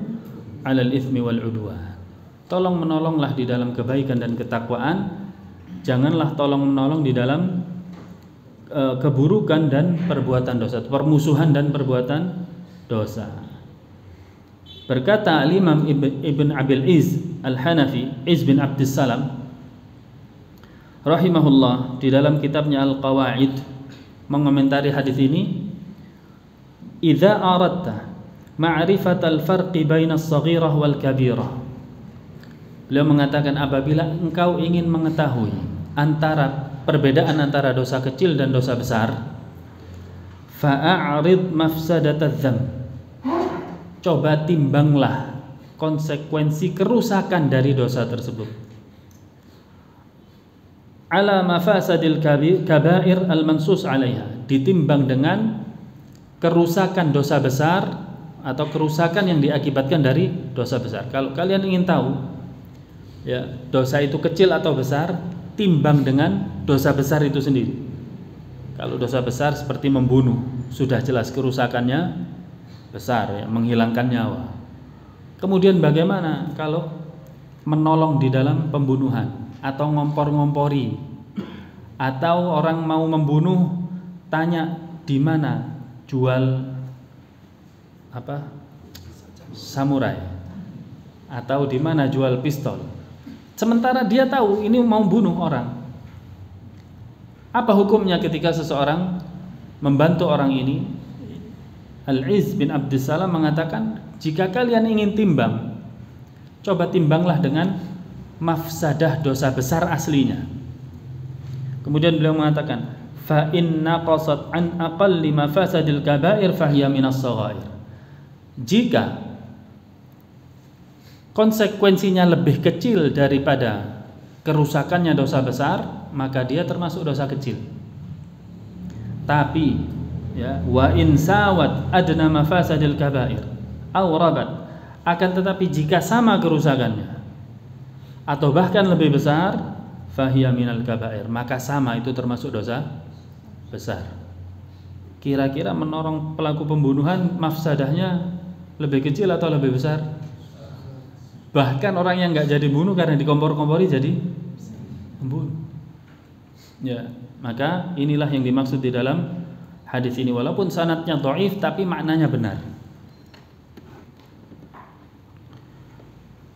'alal itsmi wal 'udwan. Tolong menolonglah di dalam kebaikan dan ketakwaan, janganlah tolong menolong di dalam keburukan dan perbuatan dosa, permusuhan dan perbuatan dosa. Berkata Al-Imam Ibn Abil Iz Al-Hanafi, Iz bin Abdissalam rahimahullah, di dalam kitabnya Al-Qawaid mengomentari hadis ini, idza aradta ma'rifatal farqi bainas saghirah wal kabirah. Beliau mengatakan, apabila engkau ingin mengetahui perbedaan antara dosa kecil dan dosa besar, fa'arid mafsadatadz dzam, coba timbanglah konsekuensi kerusakan dari dosa tersebut, ala mafasadil kabair al-mansus alaiha, ditimbang dengan kerusakan dosa besar atau kerusakan yang diakibatkan dari dosa besar. Kalau kalian ingin tahu ya dosa itu kecil atau besar, timbang dengan dosa besar itu sendiri. Kalau dosa besar seperti membunuh, sudah jelas kerusakannya besar ya, menghilangkan nyawa. Kemudian bagaimana kalau menolong di dalam pembunuhan atau ngompor-ngompori, atau orang mau membunuh tanya di mana jual samurai, atau di mana jual pistol, sementara dia tahu ini mau bunuh orang. Apa hukumnya ketika seseorang membantu orang ini? Al-Iz bin Abdissalam mengatakan, jika kalian ingin timbang, coba timbanglah dengan mafsadah dosa besar aslinya. Kemudian beliau mengatakan, fa inna qasat an aqalli mafasadil kabair fahiya minas saghair. Jika konsekuensinya lebih kecil daripada kerusakannya dosa besar, maka dia termasuk dosa kecil. Tapi ya, wa in sawat adna mafasadil kabair aw rabat, akan tetapi jika sama kerusakannya atau bahkan lebih besar, fahiya minal kabair, maka sama itu termasuk dosa besar. Kira-kira menolong pelaku pembunuhan mafsadahnya lebih kecil atau lebih besar? Bahkan orang yang nggak jadi bunuh karena dikompor-kompori jadi pembunuh. Ya, maka inilah yang dimaksud di dalam hadis ini, walaupun sanadnya dhaif tapi maknanya benar.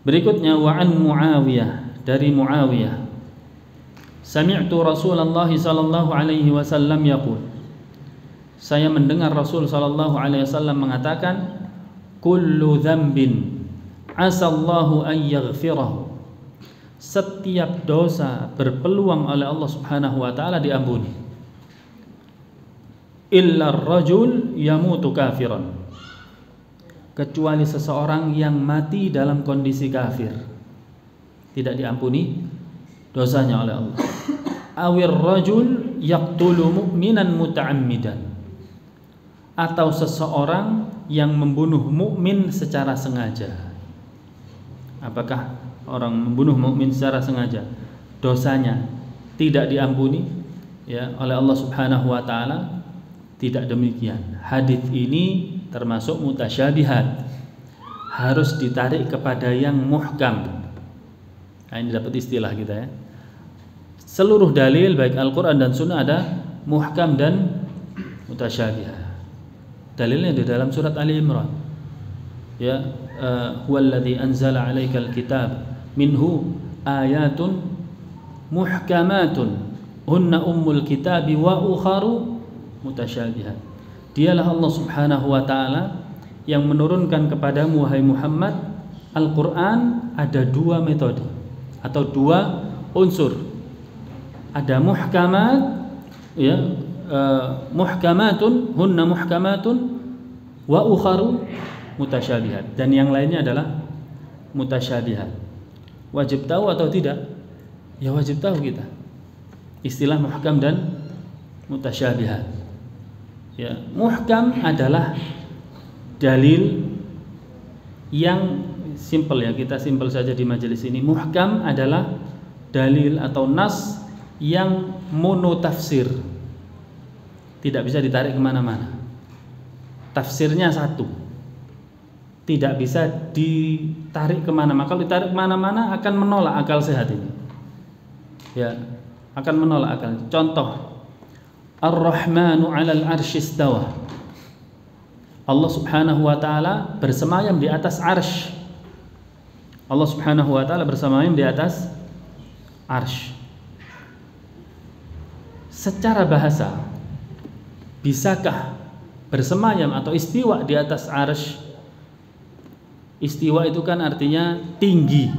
Berikutnya, wa an Muawiyah, dari Muawiyah, sami'tu Rasulullah sallallahu alaihi wasallam yaqul, saya mendengar Rasul sallallahu alaihi wasallam mengatakan, kullu dzambin asallahu an yaghfirahu, setiap dosa berpeluang oleh Allah Subhanahu wa taala diampuni, illa ar-rajul yamutu kafiran, kecuali seseorang yang mati dalam kondisi kafir, tidak diampuni dosanya oleh Allah. Awir rajul yaqtulu mu'minan muta'ammidan, atau seseorang yang membunuh mukmin secara sengaja. Apakah orang membunuh mukmin secara sengaja dosanya tidak diampuni ya oleh Allah Subhanahu wa taala? Tidak demikian. Hadis ini termasuk mutasyabihat, harus ditarik kepada yang muhkam. Nah, ini dapat istilah kita ya. Seluruh dalil baik Al-Quran dan Sunnah ada muhkam dan mutasyabihat. Dalilnya di dalam surat Ali Imran. Ya, huwallazi anzala 'alaikal kitab minhu ayatun muhkamatun hunna ummul kitabi wa ukharu mutasyabihat. Dialah Allah Subhanahu wa taala yang menurunkan kepadamu wahai Muhammad Al-Qur'an, ada dua metode atau dua unsur. Ada muhkamat ya, muhkamatun hunna muhkamatun wa ukharu mutasyabihat, dan yang lainnya adalah mutasyabihat. Wajib tahu atau tidak? Ya wajib tahu kita istilah muhkam dan mutasyabihat. Ya, muhkam adalah dalil yang simpel ya, kita simpel saja di majelis ini. Muhkam adalah dalil atau nas yang monotafsir, tidak bisa ditarik kemana-mana. Tafsirnya satu, tidak bisa ditarik kemana-mana. Kalau ditarik kemana-mana akan menolak akal sehat ini. Ya, akan menolak akal. Contoh, Ar-Rahmanu 'alal 'arsy istawa. Allah Subhanahu wa taala bersemayam di atas arsy. Allah Subhanahu wa taala bersemayam di atas arsy. Secara bahasa, bisakah bersemayam atau istiwa di atas arsy? Istiwa itu kan artinya tinggi,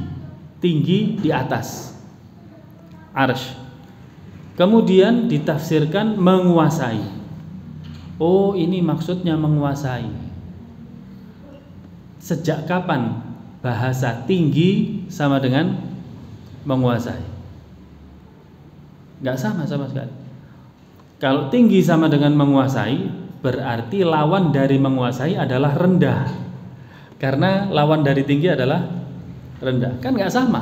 tinggi di atas arsy. Kemudian ditafsirkan menguasai. Oh, ini maksudnya menguasai. Sejak kapan bahasa tinggi sama dengan menguasai? Gak sama sekali. Kalau tinggi sama dengan menguasai, berarti lawan dari menguasai adalah rendah. Karena lawan dari tinggi adalah rendah. Kan gak sama.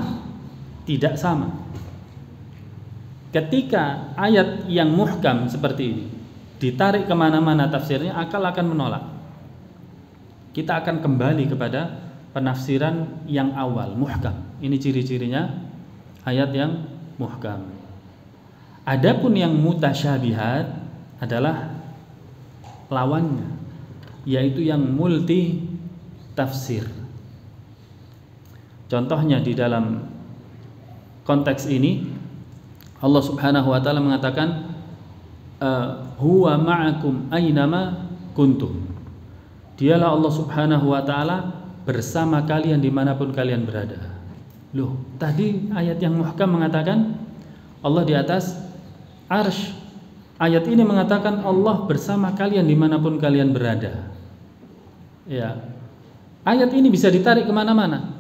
Tidak sama. Ketika ayat yang muhkam seperti ini ditarik kemana-mana tafsirnya, akal akan menolak. Kita akan kembali kepada penafsiran yang awal, muhkam. Ini ciri-cirinya ayat yang muhkam. Adapun yang mutasyabihat adalah lawannya, yaitu yang multi tafsir. Contohnya di dalam konteks ini Allah Subhanahu wa taala mengatakan huwa ma'akum aynama kuntum. Dialah Allah Subhanahu wa taala bersama kalian dimanapun kalian berada. Loh, tadi ayat yang muhkam mengatakan Allah di atas arsy. Ayat ini mengatakan Allah bersama kalian dimanapun kalian berada. Ya, ayat ini bisa ditarik kemana-mana.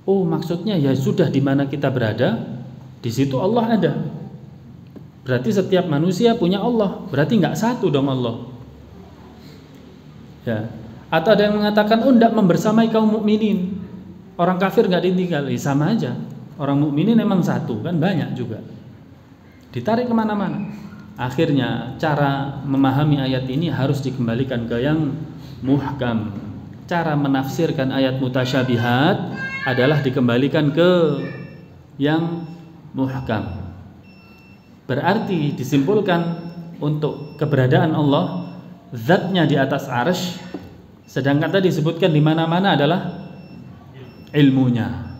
Oh, maksudnya ya sudah di mana kita berada, di situ Allah ada. Berarti setiap manusia punya Allah. Berarti nggak satu dong Allah. Ya. Atau ada yang mengatakan, oh tidak membersamai kaum mukminin. Orang kafir nggak ditinggal. Sama aja. Orang mukminin memang satu, kan banyak juga. Ditarik kemana-mana. Akhirnya cara memahami ayat ini harus dikembalikan ke yang muhkam. Cara menafsirkan ayat mutasyabihat adalah dikembalikan ke yang muhkam. Berarti disimpulkan untuk keberadaan Allah, zatnya di atas arsy, sedangkan tadi disebutkan di mana-mana adalah ilmunya.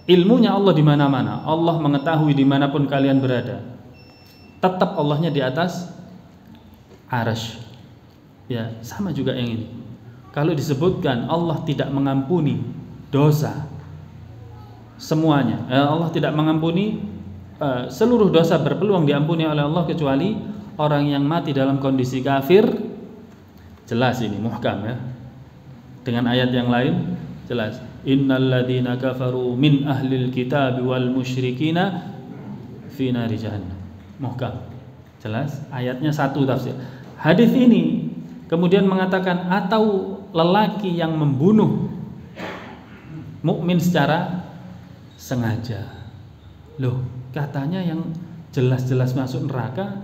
Ilmunya Allah di mana-mana. Allah mengetahui dimanapun kalian berada. Tetap Allahnya di atas arsy. Ya, sama juga yang ini. Kalau disebutkan Allah tidak mengampuni dosa semuanya, Allah tidak mengampuni seluruh dosa berpeluang diampuni oleh Allah kecuali orang yang mati dalam kondisi kafir, jelas ini muhkam ya. Dengan ayat yang lain jelas, innal ladzina kafaru min ahlil kitab wal musyrikina fi nari jahannam. Muhkam. Jelas, ayatnya satu tafsir. Hadis ini kemudian mengatakan atau lelaki yang membunuh mukmin secara sengaja. Loh, katanya yang jelas-jelas masuk neraka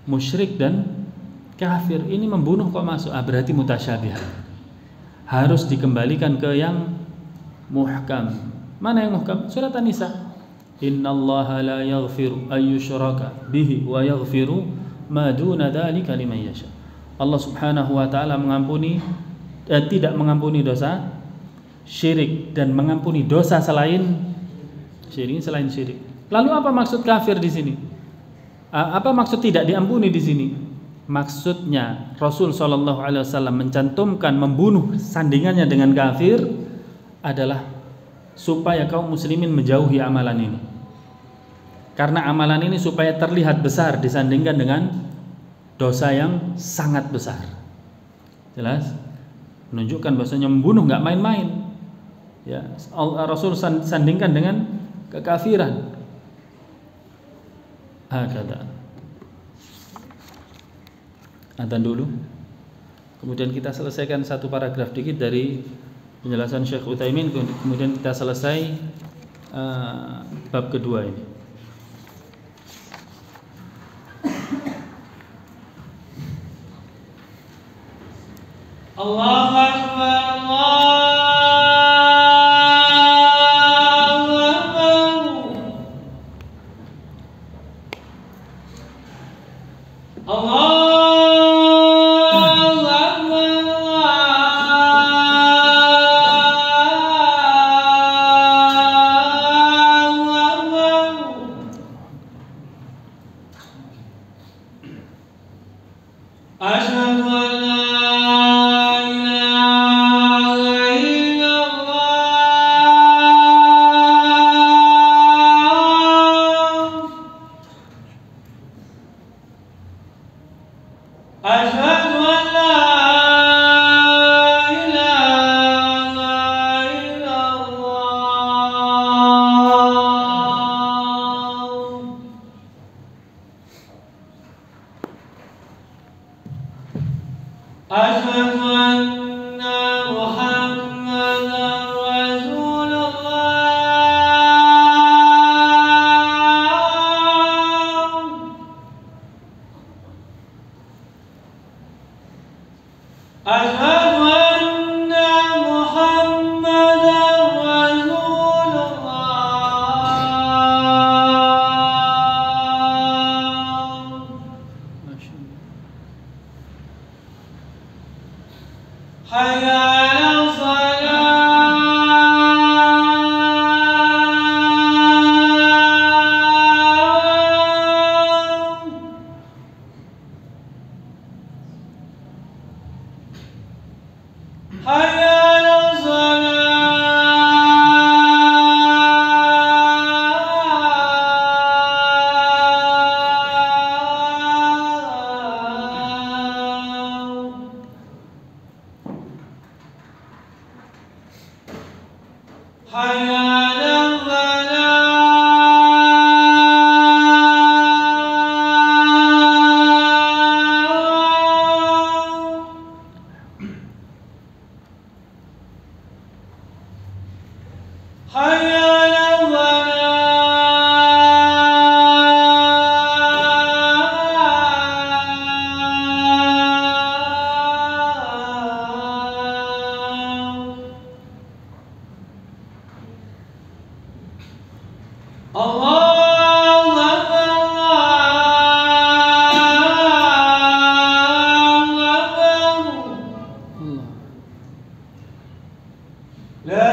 musyrik dan kafir, ini membunuh kok masuk? Berarti mutasyabihat. Harus dikembalikan ke yang muhkam. Mana yang muhkam? Surat An-Nisa. Innallaha la yaghfiru ayyushraka bihi wa yaghfiru ma duna dzalika liman yasha. Allah Subhanahu wa taala tidak mengampuni dosa syirik dan mengampuni dosa selain syirik. Lalu apa maksud kafir di sini? Apa maksud tidak diampuni di sini? Maksudnya Rasul sallallahu alaihi wasallam mencantumkan membunuh sandingannya dengan kafir adalah supaya kaum muslimin menjauhi amalan ini. Karena amalan ini supaya terlihat besar disandingkan dengan dosa yang sangat besar. Jelas? Menunjukkan bahwasanya membunuh nggak main-main. Ya, Rasul sandingkan dengan kekafiran. Hakata. Adzan dulu. Kemudian kita selesaikan satu paragraf dikit dari penjelasan Syekh Utsaimin, kemudian kita selesai bab kedua ini. Allahu Akbar, Allahu Akbar, أشهد أن محمدا رسول الله أشهد أن محمدا رسول الله حي على الصلاة حي على الصلاة حي على الفلاح حي على الفلاح الله أكبر الله أكبر لا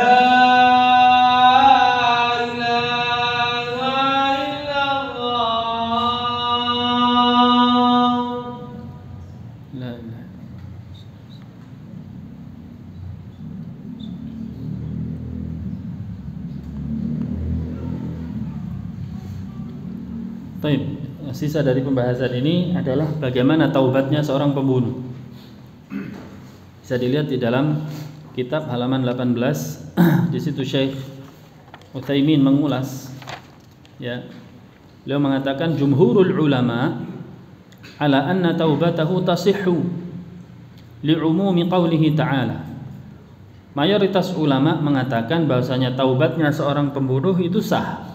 إله إلا الله لا إله. Baik, sisa dari pembahasan ini adalah bagaimana taubatnya seorang pembunuh. Bisa dilihat di dalam kitab halaman 18. Di situ Syekh Utsaimin mengulas, ya. Beliau mengatakan jumhurul ulama ala anna taubatahu tasihhu li'umumi qaulihi ta'ala. Mayoritas ulama mengatakan bahwasanya taubatnya seorang pembunuh itu sah.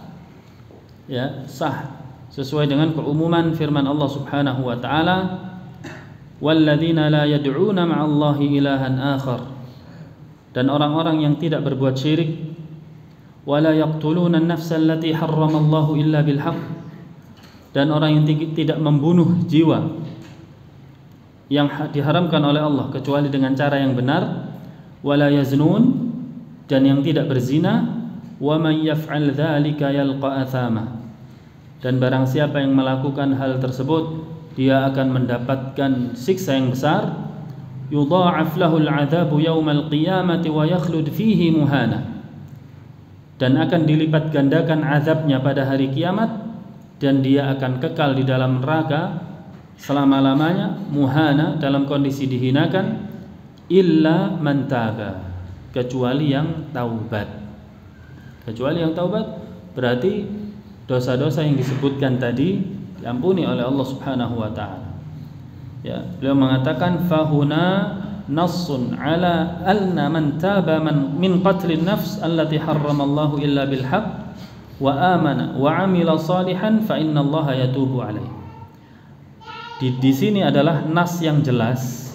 Ya, sah sesuai dengan keumuman firman Allah Subhanahu wa taala, walladzina la yad'una ma'allahi ilahan akhar, dan orang-orang yang tidak berbuat syirik, wala yaqtuluna an-nafsa allati harramallahu illa bil haqq, dan orang yang tidak membunuh jiwa yang diharamkan oleh Allah kecuali dengan cara yang benar, wala yaznun, dan yang tidak berzina, wa man yaf'al dzalika yalqa athama, dan barang siapa yang melakukan hal tersebut dia akan mendapatkan siksa yang besar, yudha'af lahul 'adzabu yaumal qiyamati wa yakhlud fihi muhana, dan akan dilipat gandakan azabnya pada hari kiamat dan dia akan kekal di dalam neraka selama-lamanya, muhana, dalam kondisi dihinakan, illa man taba, kecuali yang taubat. Kecuali yang taubat berarti dosa-dosa yang disebutkan tadi diampuni oleh Allah Subhanahu wa taala. Ya, beliau mengatakan fahuna nassun ala anna man taba min qatlin nafs allati harramallahu illa bil haqq wa amana wa amila salihan fa innallaha yatubu alaihi. Di sini adalah nas yang jelas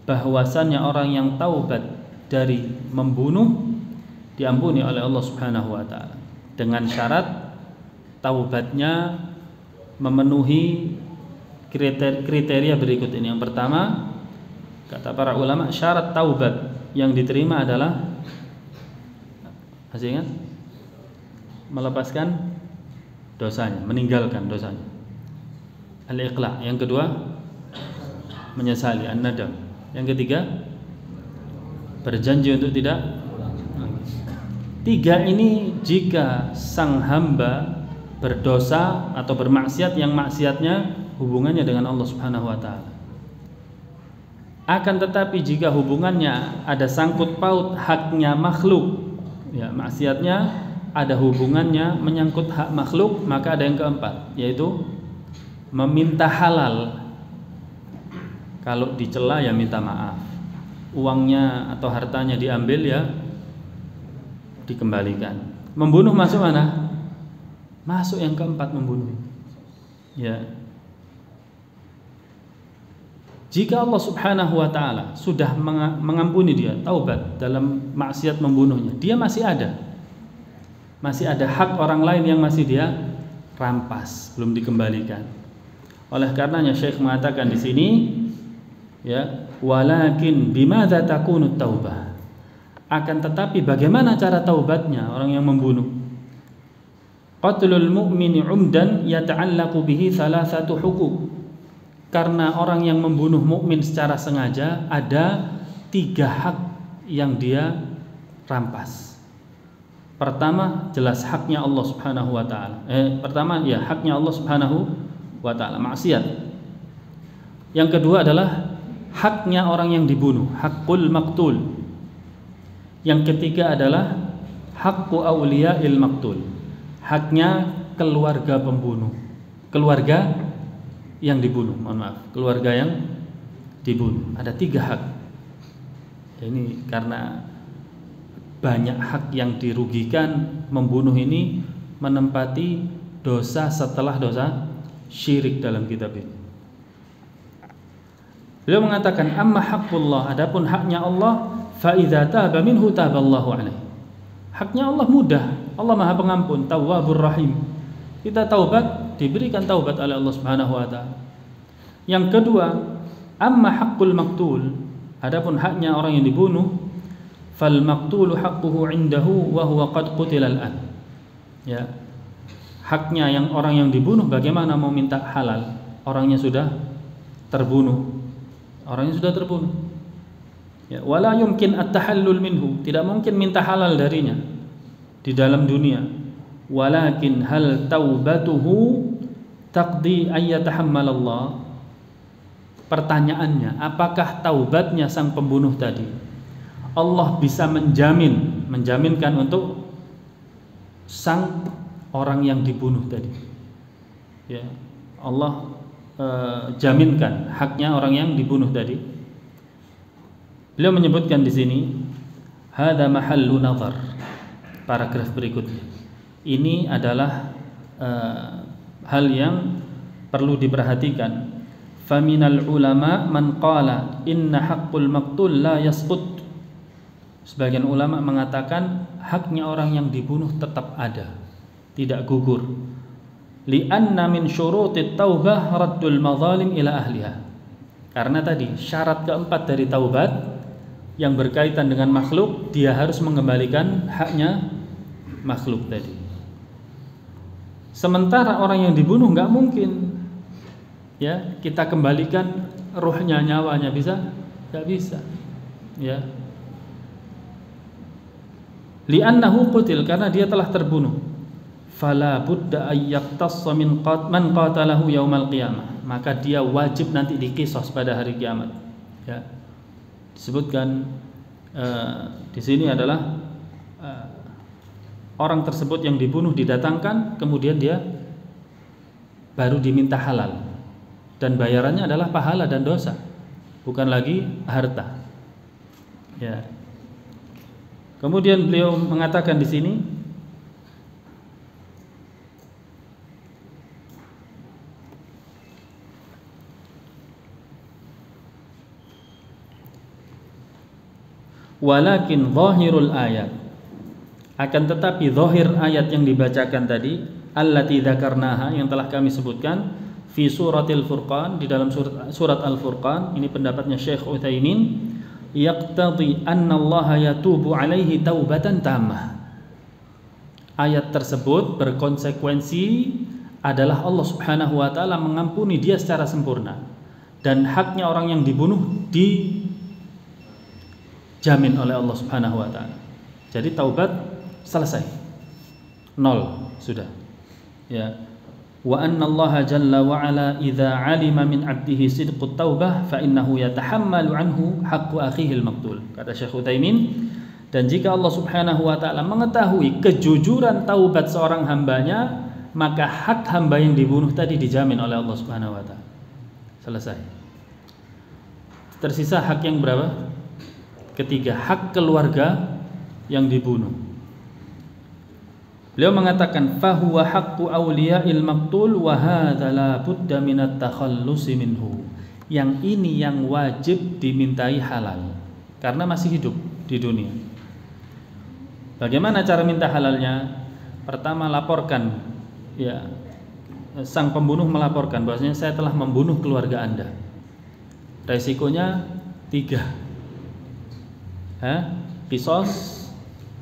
bahwasannya orang yang taubat dari membunuh diampuni oleh Allah Subhanahu wa taala dengan syarat taubatnya memenuhi kriteria berikut ini. Yang pertama, kata para ulama, syarat taubat yang diterima adalah, masih ingat? Melepaskan dosanya, meninggalkan dosanya, al-iqla'. Yang kedua, menyesali, an-nadam. Yang ketiga, berjanji untuk tidak. Tiga ini jika sang hamba berdosa atau bermaksiat yang maksiatnya hubungannya dengan Allah Subhanahu wa taala. Akan tetapi jika hubungannya ada sangkut paut haknya makhluk, ya, maksiatnya ada hubungannya menyangkut hak makhluk, maka ada yang keempat, yaitu meminta halal. Kalau dicela ya minta maaf. Uangnya atau hartanya diambil ya dikembalikan. Membunuh masuk mana? Masuk yang keempat, membunuh. Ya. Jika Allah Subhanahu wa taala sudah mengampuni dia, taubat dalam maksiat membunuhnya, dia masih ada. Masih ada hak orang lain yang masih dia rampas, belum dikembalikan. Oleh karenanya Syekh mengatakan di sini, ya, walakin bimadza takunu taubah. Akan tetapi bagaimana cara taubatnya orang yang membunuh? Qatlul mu'mini 'umdan yata'allaqu bihi thalathatu huquq. Karena orang yang membunuh mukmin secara sengaja ada 3 hak yang dia rampas. Pertama, jelas haknya Allah Subhanahu wa taala. Pertama ya haknya Allah Subhanahu wa taala, maksiat. Yang kedua adalah haknya orang yang dibunuh, hakul maktul. Yang ketiga adalah hakku awliya'il maktul, haknya keluarga pembunuh, keluarga yang dibunuh, keluarga yang dibunuh. Ada 3 hak. Ini karena banyak hak yang dirugikan, membunuh ini menempati dosa setelah dosa syirik dalam kitab ini. Beliau mengatakan amma haqqullah, adapun haknya Allah, fa idza taba minhu taballahu alaihi. Haknya Allah mudah, Allah Maha Pengampun, Tawwabur Rahim. Kita taubat, diberikan taubat oleh Allah Subhanahu wa taala. Yang kedua, amma haqqul maktul, adapun haknya orang yang dibunuh, fal maqtulu haqquhu indahu wa huwa qad qutila al-an. Ya. Haknya yang orang yang dibunuh, bagaimana mau minta halal? Orangnya sudah terbunuh. Orangnya sudah terbunuh. Ya, wala yumkin at-tahallul minhu, tidak mungkin minta halal darinya di dalam dunia. Walakin hal taubatuhu taqdi ay yatahammal Allah. Pertanyaannya, apakah taubatnya sang pembunuh tadi Allah bisa menjaminkan untuk sang orang yang dibunuh tadi? Ya, Allah jaminkan haknya orang yang dibunuh tadi. Beliau menyebutkan di sini, hadza mahallu nazar. Paragraf berikutnya. Ini adalah hal yang perlu diperhatikan. Faminal ulama man qala inna haqqul maqtul la yasqut. Sebagian ulama mengatakan haknya orang yang dibunuh tetap ada, tidak gugur. Li'anna min syurutit taubah raddul madzalim ila ahliha. Karena tadi syarat keempat dari taubat yang berkaitan dengan makhluk, dia harus mengembalikan haknya makhluk tadi. Sementara orang yang dibunuh nggak mungkin, ya, kita kembalikan ruhnya, nyawanya, bisa? Nggak bisa, ya. Li'annahu qutil, karena dia telah terbunuh. Fala budda ayyaqtassa min man qatalahu yaumal qiyamah, maka dia wajib nanti diqisas pada hari kiamat. Ya. Disebutkan di sini adalah orang tersebut yang dibunuh didatangkan, kemudian dia baru diminta halal, dan bayarannya adalah pahala dan dosa, bukan lagi harta. Ya. Kemudian beliau mengatakan di sini, walakin zahirul ayat, akan tetapi zahir ayat yang dibacakan tadi, allati dzakarnaha, yang telah kami sebutkan, fi suratil Furqan, di dalam surat Al-Furqan, ini pendapatnya Syekh Utsaimin, yaqtadi anna Allah yatubu alaihi taubatan tammah. Ayat tersebut berkonsekuensi adalah Allah Subhanahu wa taala mengampuni dia secara sempurna, dan haknya orang yang dibunuh dijamin oleh Allah Subhanahu wa taala. Jadi taubat selesai. 0 sudah. Ya. Wa anna Allah jalla wa ala idza alima min 'abdihi sidqut taubah fa innahu yatahammalu anhu haqqu akhihi al-maqtul. Kata Syekh Utsaimin, dan jika Allah Subhanahu wa taala mengetahui kejujuran taubat seorang hambanya, maka hak hamba yang dibunuh tadi dijamin oleh Allah Subhanahu wa taala. Selesai. Tersisa hak yang berapa? Ketiga, hak keluarga yang dibunuh. Beliau mengatakan fahuwa haqqu awliya'il maqtul wa hadza la budda minat takhallusi minhu. Yang ini yang wajib dimintai halal karena masih hidup di dunia. Bagaimana cara minta halalnya? Pertama, laporkan, ya, sang pembunuh melaporkan bahwasanya saya telah membunuh keluarga Anda. Resikonya 3. Qisas,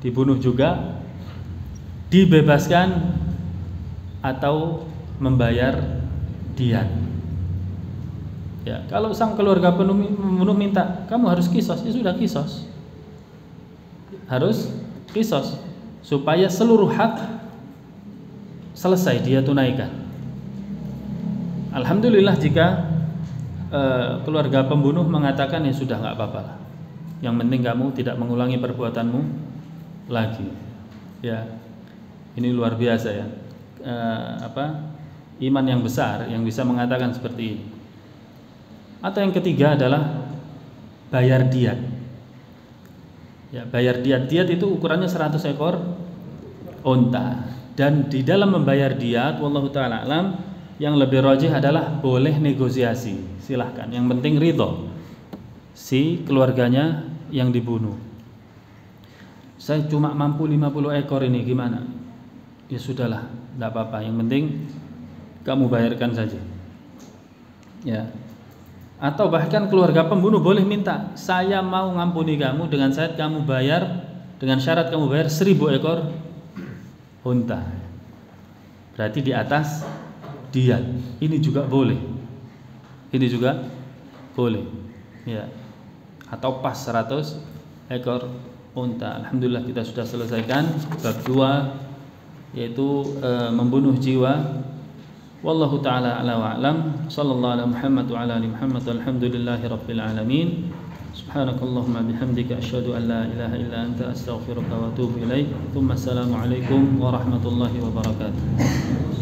dibunuh juga, dibebaskan, atau membayar diat. Ya, kalau sang keluarga pembunuh minta kamu harus qisas, ya sudah qisas. Harus qisas supaya seluruh hak selesai dia tunaikan. Alhamdulillah jika keluarga pembunuh mengatakan ya sudah nggak apa-apa lah. Yang penting kamu tidak mengulangi perbuatanmu lagi. Ya, ini luar biasa ya. Iman yang besar yang bisa mengatakan seperti ini. Atau yang ketiga adalah bayar diat. Ya, bayar diat. Diat itu ukurannya 100 ekor unta. Dan di dalam membayar diat, wallahu taala alam, yang lebih rajih adalah boleh negosiasi. Silahkan. Yang penting ridho si keluarganya yang dibunuh. Saya cuma mampu 50 ekor ini, gimana? Ya sudahlah, tidak apa-apa. Yang penting kamu bayarkan saja. Ya. Atau bahkan keluarga pembunuh boleh minta, saya mau ngampuni kamu dengan syarat kamu bayar 1000 ekor unta. Berarti di atas diat. Ini juga boleh. Ini juga boleh. Ya. Atau pas 100 ekor unta. Alhamdulillah kita sudah selesaikan bab 2, yaitu membunuh jiwa. Wallahu ta'ala ala wa'alam. Sallallahu ala Muhammad wa ala ali Muhammad. Alhamdulillahi rabbil alamin. Subhanakallahumma bihamdika asyhadu an la ilaha illa anta astaghfiruka wa atubu ilaik. Assalamualaikum warahmatullahi wabarakatuh.